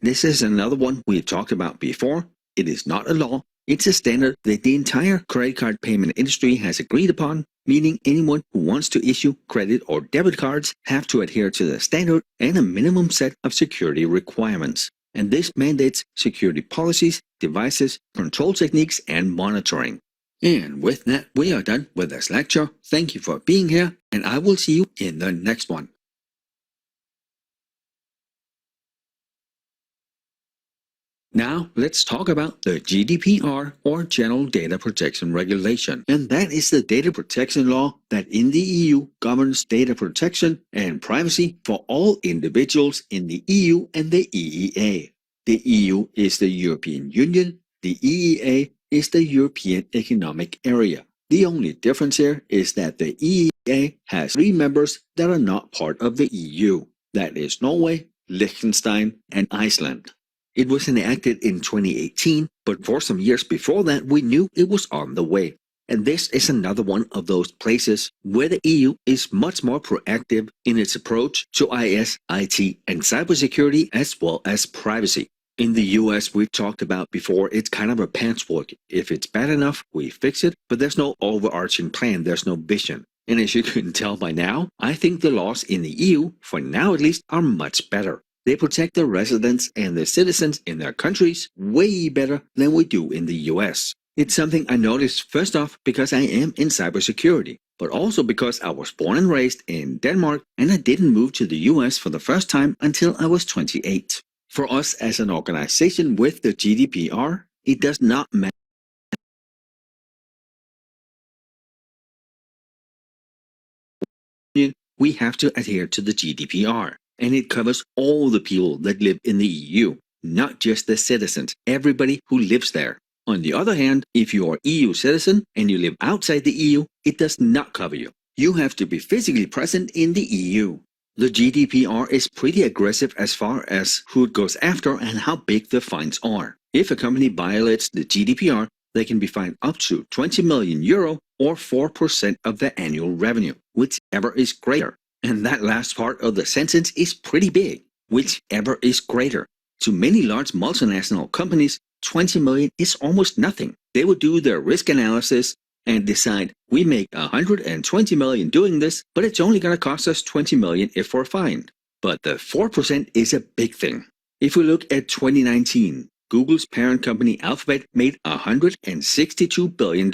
This is another one we talked about before. It is not a law. It's a standard that the entire credit card payment industry has agreed upon, meaning anyone who wants to issue credit or debit cards have to adhere to the standard and a minimum set of security requirements. And this mandates security policies, devices, control techniques, and monitoring. And with that, we are done with this lecture. Thank you for being here, and I will see you in the next one. Now, let's talk about the GDPR, or General Data Protection Regulation. And that is the data protection law that in the EU governs data protection and privacy for all individuals in the EU and the EEA. The EU is the European Union, the EEA is the European Economic Area. The only difference here is that the EEA has 3 members that are not part of the EU. That is Norway, Liechtenstein, and Iceland. It was enacted in 2018, but for some years before that we knew it was on the way. And this is another one of those places where the EU is much more proactive in its approach to IS, IT, and cybersecurity as well as privacy. In the US, we've talked about before, it's kind of a patchwork. If it's bad enough, we fix it, but there's no overarching plan, there's no vision. And as you can tell by now, I think the laws in the EU, for now at least, are much better. They protect the residents and the citizens in their countries way better than we do in the US. It's something I noticed first off because I am in cybersecurity, but also because I was born and raised in Denmark and I didn't move to the US for the first time until I was 28. For us as an organization with the GDPR, it does not matter. We have to adhere to the GDPR. And it covers all the people that live in the EU, not just the citizens, everybody who lives there. On the other hand, if you are EU citizen and you live outside the EU, it does not cover you. You have to be physically present in the EU. The GDPR is pretty aggressive as far as who it goes after and how big the fines are. If a company violates the GDPR, they can be fined up to 20 million euro or 4% of their annual revenue, whichever is greater. And that last part of the sentence is pretty big, whichever is greater. To many large multinational companies, 20 million is almost nothing. They would do their risk analysis and decide, we make 120 million doing this, but it's only going to cost us 20 million if we're fined. But the 4% is a big thing. If we look at 2019, Google's parent company Alphabet made $162 billion.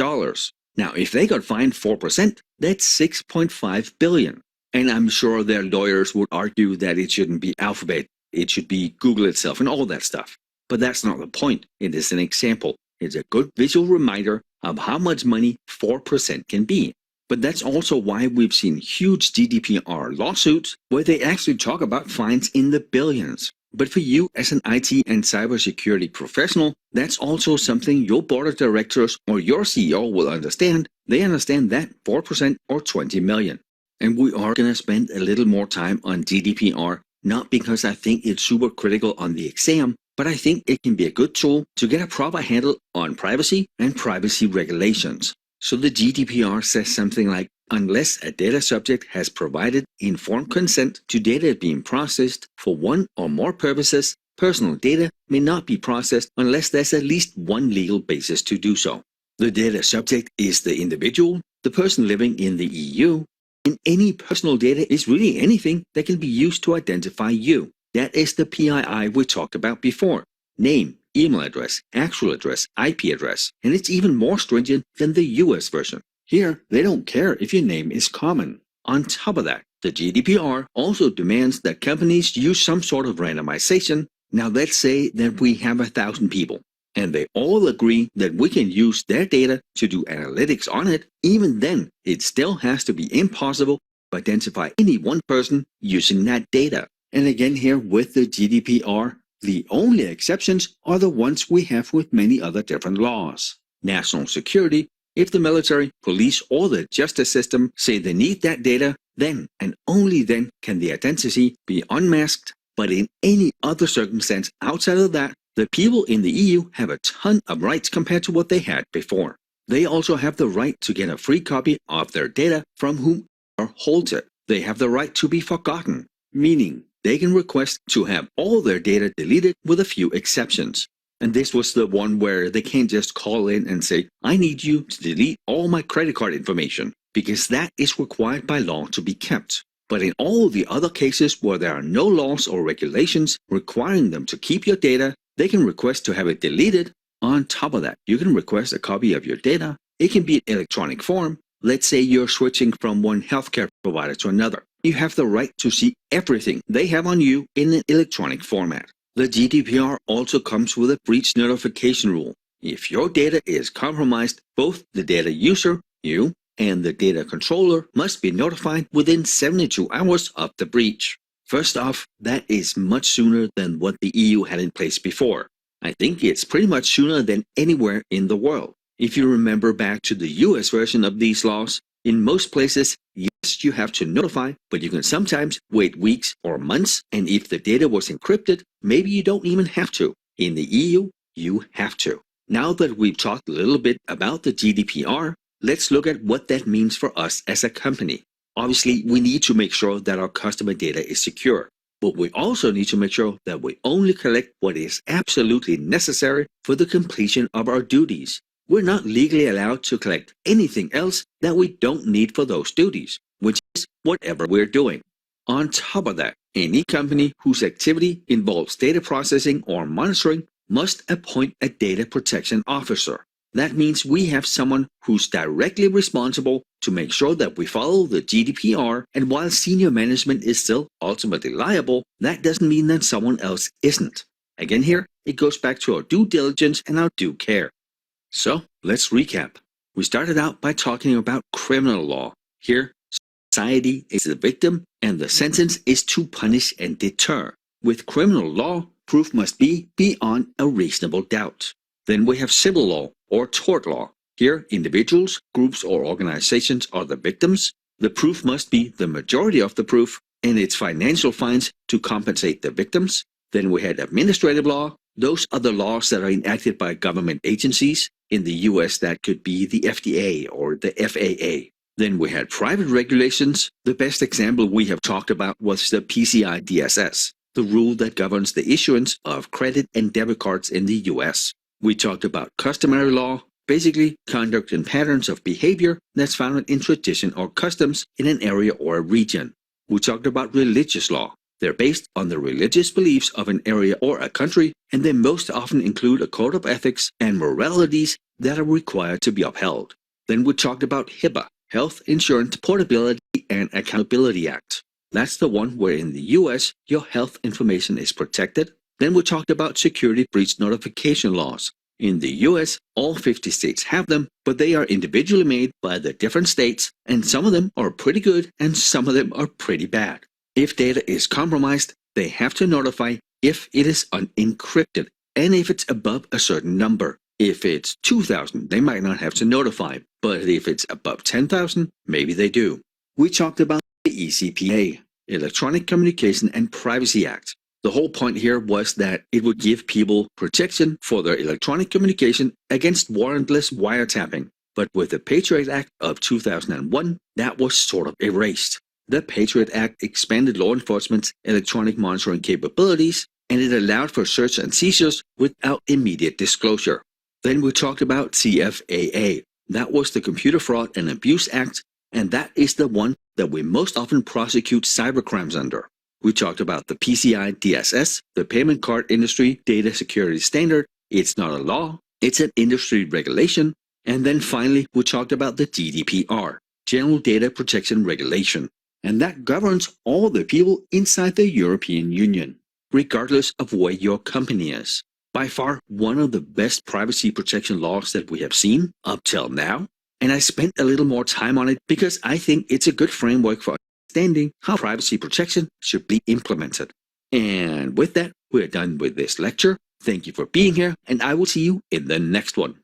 Now, if they got fined 4%, that's 6.5 billion. And I'm sure their lawyers would argue that it shouldn't be Alphabet, it should be Google itself and all that stuff. But that's not the point. It is an example. It's a good visual reminder of how much money 4% can be. But that's also why we've seen huge GDPR lawsuits where they actually talk about fines in the billions. But for you as an IT and cybersecurity professional, that's also something your board of directors or your CEO will understand. They understand that 4% or 20 million. And we are going to spend a little more time on GDPR, not because I think it's super critical on the exam, but I think it can be a good tool to get a proper handle on privacy and privacy regulations. So the GDPR says something like, unless a data subject has provided informed consent to data being processed for one or more purposes, personal data may not be processed unless there's at least one legal basis to do so. The data subject is the individual, the person living in the EU, and any personal data is really anything that can be used to identify you. That is the PII we talked about before. Name, email address, actual address, IP address, and it's even more stringent than the US version. Here, they don't care if your name is common. On top of that, the GDPR also demands that companies use some sort of randomization. Now let's say that we have 1,000 people, and they all agree that we can use their data to do analytics on it. Even then, it still has to be impossible to identify any one person using that data. And again here with the GDPR, the only exceptions are the ones we have with many other different laws. National security, if the military, police, or the justice system say they need that data, then and only then can the identity be unmasked. But in any other circumstance outside of that, the people in the EU have a ton of rights compared to what they had before. They also have the right to get a free copy of their data from whomever holds it. They have the right to be forgotten, meaning they can request to have all their data deleted with a few exceptions. And this was the one where they can't just call in and say, I need you to delete all my credit card information, because that is required by law to be kept. But in all the other cases where there are no laws or regulations requiring them to keep your data, they can request to have it deleted. On top of that, you can request a copy of your data. It can be in electronic form. Let's say you're switching from one healthcare provider to another. You have the right to see everything they have on you in an electronic format. The GDPR also comes with a breach notification rule. If your data is compromised, both the data user, you, and the data controller must be notified within 72 hours of the breach. First off, that is much sooner than what the EU had in place before. I think it's pretty much sooner than anywhere in the world. If you remember back to the US version of these laws, in most places, yes, you have to notify, but you can sometimes wait weeks or months, and if the data was encrypted, maybe you don't even have to. In the EU, you have to. Now that we've talked a little bit about the GDPR, let's look at what that means for us as a company. Obviously, we need to make sure that our customer data is secure, but we also need to make sure that we only collect what is absolutely necessary for the completion of our duties. We're not legally allowed to collect anything else that we don't need for those duties, which is whatever we're doing. On top of that, any company whose activity involves data processing or monitoring must appoint a data protection officer. That means we have someone who's directly responsible to make sure that we follow the GDPR, and while senior management is still ultimately liable, that doesn't mean that someone else isn't. Again here, it goes back to our due diligence and our due care. So, let's recap. We started out by talking about criminal law. Here, society is the victim, and the sentence is to punish and deter. With criminal law, proof must be beyond a reasonable doubt. Then we have civil law, or tort law. Here, individuals, groups, or organizations are the victims. The proof must be the majority of the proof, and it's financial fines to compensate the victims. Then we had administrative law. Those are the laws that are enacted by government agencies. In the US, that could be the FDA or the FAA. Then we had private regulations. The best example we have talked about was the PCI DSS, the rule that governs the issuance of credit and debit cards in the US. We talked about customary law, basically conduct and patterns of behavior that's found in tradition or customs in an area or a region. We talked about religious law. They're based on the religious beliefs of an area or a country, and they most often include a code of ethics and moralities that are required to be upheld. Then we talked about HIPAA, Health Insurance Portability and Accountability Act. That's the one where in the US, your health information is protected. Then we talked about security breach notification laws. In the US, all 50 states have them, but they are individually made by the different states, and some of them are pretty good and some of them are pretty bad. If data is compromised, they have to notify if it is unencrypted and if it's above a certain number. If it's 2,000, they might not have to notify, but if it's above 10,000, maybe they do. We talked about the ECPA, Electronic Communication and Privacy Act. The whole point here was that it would give people protection for their electronic communication against warrantless wiretapping. But with the Patriot Act of 2001, that was sort of erased. The Patriot Act expanded law enforcement's electronic monitoring capabilities, and it allowed for search and seizures without immediate disclosure. Then we talked about CFAA. That was the Computer Fraud and Abuse Act, and that is the one that we most often prosecute cybercrimes under. We talked about the PCI DSS, the Payment Card Industry Data Security Standard. It's not a law, it's an industry regulation. And then finally, we talked about the GDPR, General Data Protection Regulation. And that governs all the people inside the European Union, regardless of where your company is. By far, one of the best privacy protection laws that we have seen up till now. And I spent a little more time on it because I think it's a good framework for understanding how privacy protection should be implemented. And with that, we're done with this lecture. Thank you for being here, and I will see you in the next one.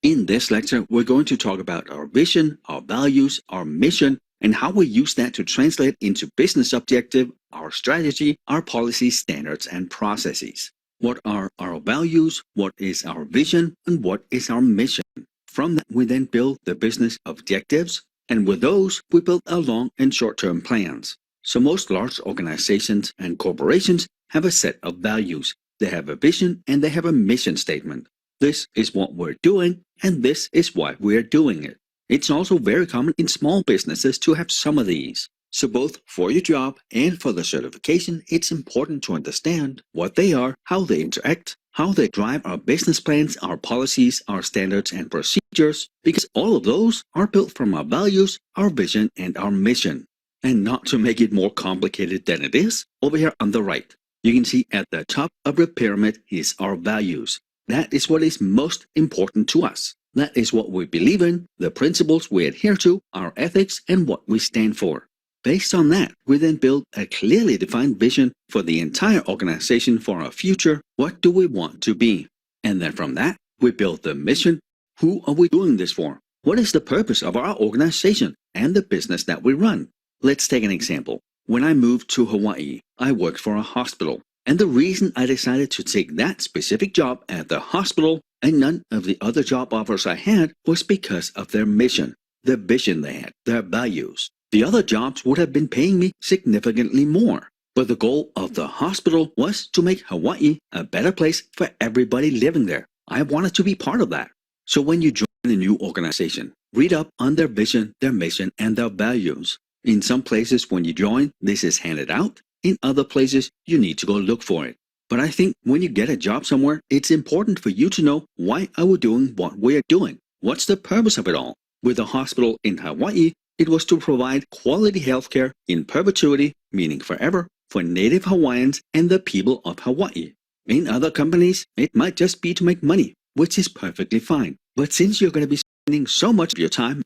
In this lecture, we're going to talk about our vision, our values, our mission, and how we use that to translate into business objective, our strategy, our policies, standards, and processes. What are our values? What is our vision? And what is our mission? From that, we then build the business objectives, and with those, we build our long and short-term plans. So most large organizations and corporations have a set of values. They have a vision and they have a mission statement. This is what we're doing, and this is why we're doing it. It's also very common in small businesses to have some of these. So both for your job and for the certification, it's important to understand what they are, how they interact, how they drive our business plans, our policies, our standards and procedures, because all of those are built from our values, our vision, and our mission. And not to make it more complicated than it is, over here on the right, you can see at the top of the pyramid is our values. That is what is most important to us. That is what we believe in, the principles we adhere to, our ethics, and what we stand for. Based on that, we then build a clearly defined vision for the entire organization for our future. What do we want to be? And then from that, we build the mission. Who are we doing this for? What is the purpose of our organization and the business that we run? Let's take an example. When I moved to Hawaii, I worked for a hospital. And the reason I decided to take that specific job at the hospital and none of the other job offers I had was because of their mission, the vision they had, their values. The other jobs would have been paying me significantly more. But the goal of the hospital was to make Hawaii a better place for everybody living there. I wanted to be part of that. So when you join a new organization, read up on their vision, their mission, and their values. In some places when you join, this is handed out. In other places, you need to go look for it. But I think when you get a job somewhere, it's important for you to know why are we doing what we are doing? What's the purpose of it all? With the hospital in Hawaii, it was to provide quality healthcare in perpetuity, meaning forever, for Native Hawaiians and the people of Hawaii. In other companies, it might just be to make money, which is perfectly fine. But since you're going to be spending so much of your time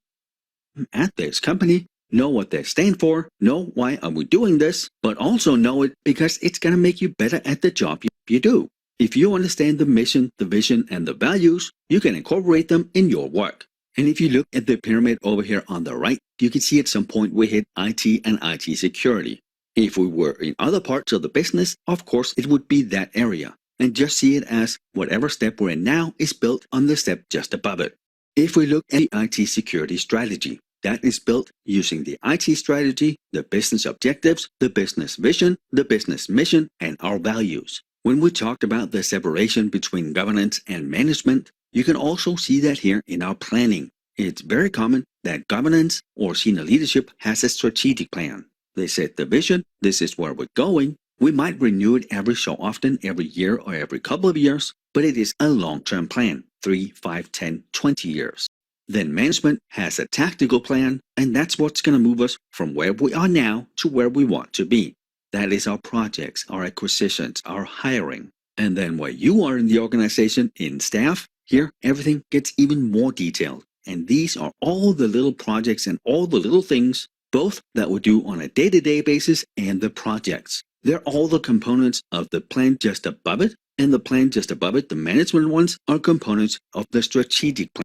at this company, know what they stand for, know why are we doing this, but also know it because it's going to make you better at the job you do. If you understand the mission, the vision, and the values, you can incorporate them in your work. And if you look at the pyramid over here on the right, you can see at some point we hit IT and IT security. If we were in other parts of the business, of course it would be that area. And just see it as whatever step we're in now is built on the step just above it. If we look at the IT security strategy, that is built using the IT strategy, the business objectives, the business vision, the business mission, and our values. When we talked about the separation between governance and management, you can also see that here in our planning. It's very common that governance or senior leadership has a strategic plan. They set the vision, this is where we're going. We might renew it every so often, every year or every couple of years, but it is a long-term plan, 3, 5, 10, 20 years. Then management has a tactical plan, and that's what's going to move us from where we are now to where we want to be. That is our projects, our acquisitions, our hiring. And then where you are in the organization, in staff, here everything gets even more detailed. And these are all the little projects and all the little things, both that we do on a day-to-day basis and the projects. They're all the components of the plan just above it, and the plan just above it, the management ones, are components of the strategic plan.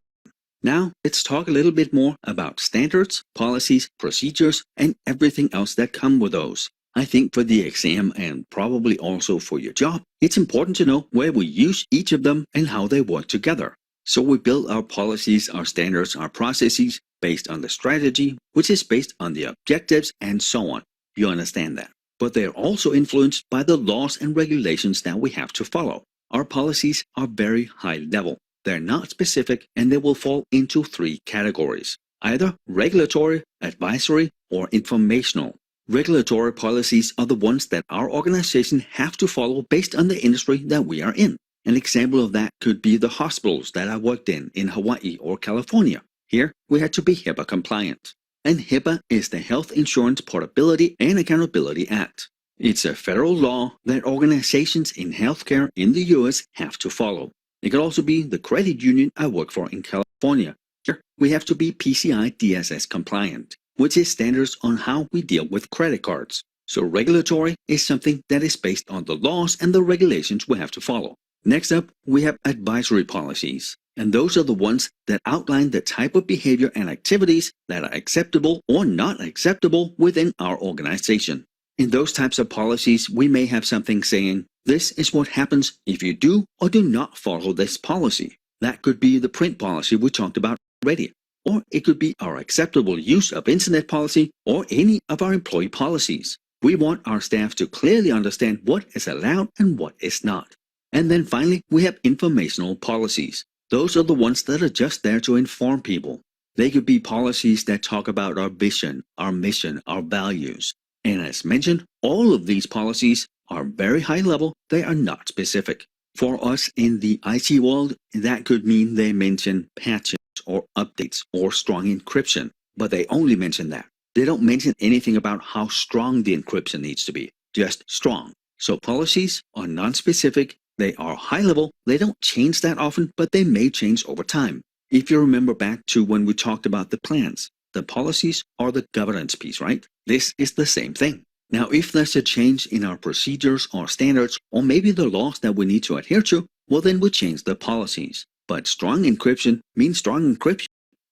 Now, let's talk a little bit more about standards, policies, procedures, and everything else that come with those. I think for the exam and probably also for your job, it's important to know where we use each of them and how they work together. So we build our policies, our standards, our processes based on the strategy, which is based on the objectives and so on. You understand that. But they are also influenced by the laws and regulations that we have to follow. Our policies are very high level. They're not specific and they will fall into 3 categories, either regulatory, advisory, or informational. Regulatory policies are the ones that our organization have to follow based on the industry that we are in. An example of that could be the hospitals that I worked in Hawaii or California. Here, we had to be HIPAA compliant. And HIPAA is the Health Insurance Portability and Accountability Act. It's a federal law that organizations in healthcare in the U.S. have to follow. It could also be the credit union I work for in California. Here, we have to be PCI DSS compliant, which is standards on how we deal with credit cards. So regulatory is something that is based on the laws and the regulations we have to follow. Next up, we have advisory policies. And those are the ones that outline the type of behavior and activities that are acceptable or not acceptable within our organization. In those types of policies, we may have something saying, this is what happens if you do or do not follow this policy. That could be the print policy we talked about already. Or it could be our acceptable use of internet policy or any of our employee policies. We want our staff to clearly understand what is allowed and what is not. And then finally, we have informational policies. Those are the ones that are just there to inform people. They could be policies that talk about our vision, our mission, our values. And as mentioned, all of these policies are very high level. They are not specific. For us in the IT world, that could mean they mention patches or updates or strong encryption, but they only mention that. They don't mention anything about how strong the encryption needs to be, just strong. So policies are non-specific, they are high level, they don't change that often, but they may change over time. If you remember back to when we talked about the plans, the policies are the governance piece, right? This is the same thing. Now, if there's a change in our procedures or standards, or maybe the laws that we need to adhere to, well, then we change the policies. But strong encryption means strong encryption.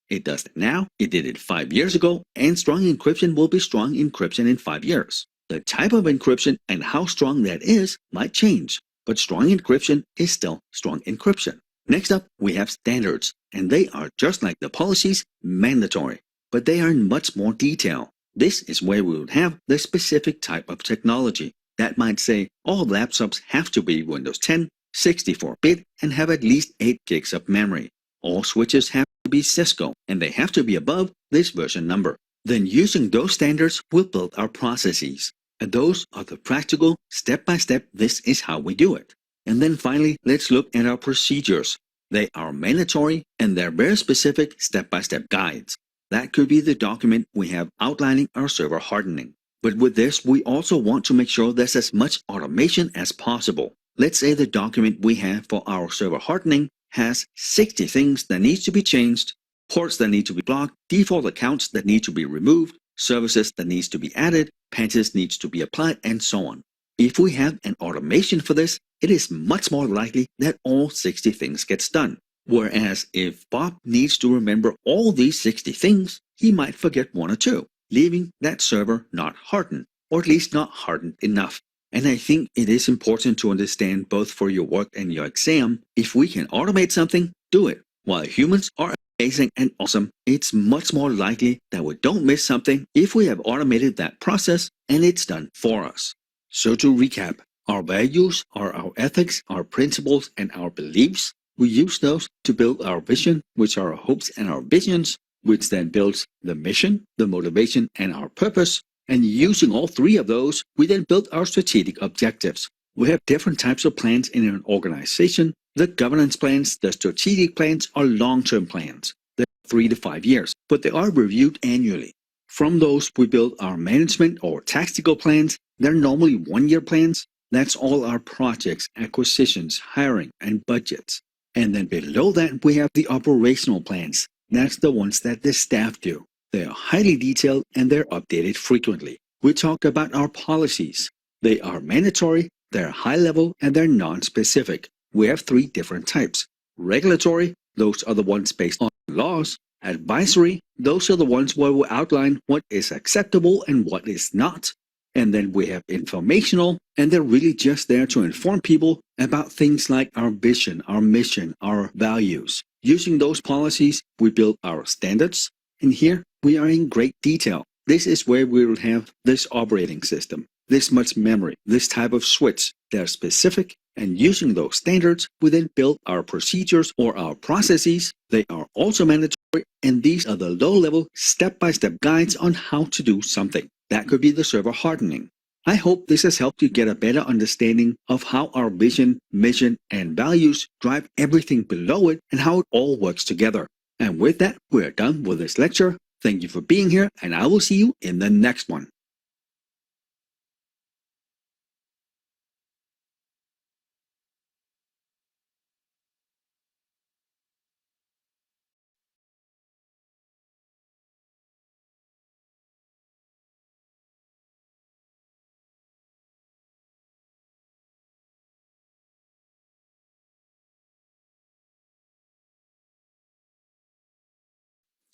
It does it now, it did it 5 years ago, and strong encryption will be strong encryption in 5 years. The type of encryption and how strong that is might change, but strong encryption is still strong encryption. Next up, we have standards, and they are just like the policies, mandatory, but they are in much more detail. This is where we would have the specific type of technology. That might say all laptops have to be Windows 10, 64-bit, and have at least 8 gigs of memory. All switches have to be Cisco, and they have to be above this version number. Then using those standards, we'll build our processes. And those are the practical, step-by-step, this is how we do it. And then finally, let's look at our procedures. They are mandatory, and they're very specific step-by-step guides. That could be the document we have outlining our server hardening. But with this, we also want to make sure there's as much automation as possible. Let's say the document we have for our server hardening has 60 things that need to be changed, ports that need to be blocked, default accounts that need to be removed, services that needs to be added, patches needs to be applied, and so on. If we have an automation for this, it is much more likely that all 60 things gets done. Whereas if Bob needs to remember all these 60 things, he might forget 1 or 2, leaving that server not hardened, or at least not hardened enough. And I think it is important to understand both for your work and your exam, if we can automate something, do it. While humans are amazing and awesome, it's much more likely that we don't miss something if we have automated that process and it's done for us. So to recap, our values are our ethics, our principles, and our beliefs. We use those to build our vision, which are our hopes and our visions, which then builds the mission, the motivation, and our purpose. And using all 3 of those, we then build our strategic objectives. We have different types of plans in an organization. The governance plans, the strategic plans are long-term plans. They're 3 to 5 years, but they are reviewed annually. From those, we build our management or tactical plans. They're normally 1-year plans. That's all our projects, acquisitions, hiring, and budgets. And then below that, we have the operational plans. That's the ones that the staff do. They are highly detailed and they're updated frequently. We talked about our policies. They are mandatory, they're high level, and they're non-specific. We have 3 different types. Regulatory, those are the ones based on laws. Advisory, those are the ones where we outline what is acceptable and what is not. And then we have informational, and they're really just there to inform people about things like our vision, our mission, our values. Using those policies, we build our standards. And here, we are in great detail. This is where we will have this operating system, this much memory, this type of switch. They're specific, and using those standards, we then build our procedures or our processes. They are also mandatory, and these are the low-level, step-by-step guides on how to do something. That could be the server hardening. I hope this has helped you get a better understanding of how our vision, mission, and values drive everything below it and how it all works together. And with that, we're done with this lecture. Thank you for being here, and I will see you in the next one.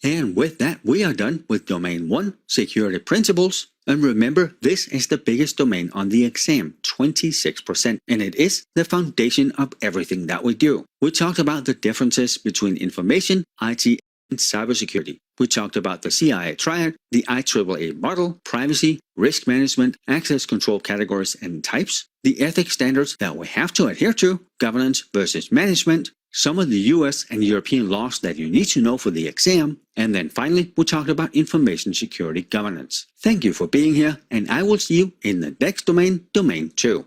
And with that, we are done with Domain 1, Security Principles. And remember, this is the biggest domain on the exam, 26%, and it is the foundation of everything that we do. We talked about the differences between information, IT, and cybersecurity. We talked about the CIA triad, the IAAA model, privacy, risk management, access control categories and types, the ethics standards that we have to adhere to, governance versus management, some of the US and European laws that you need to know for the exam, and then finally, we talked about information security governance. Thank you for being here, and I will see you in the next domain, Domain 2.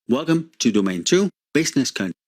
Welcome to Domain 2, Business Continuity.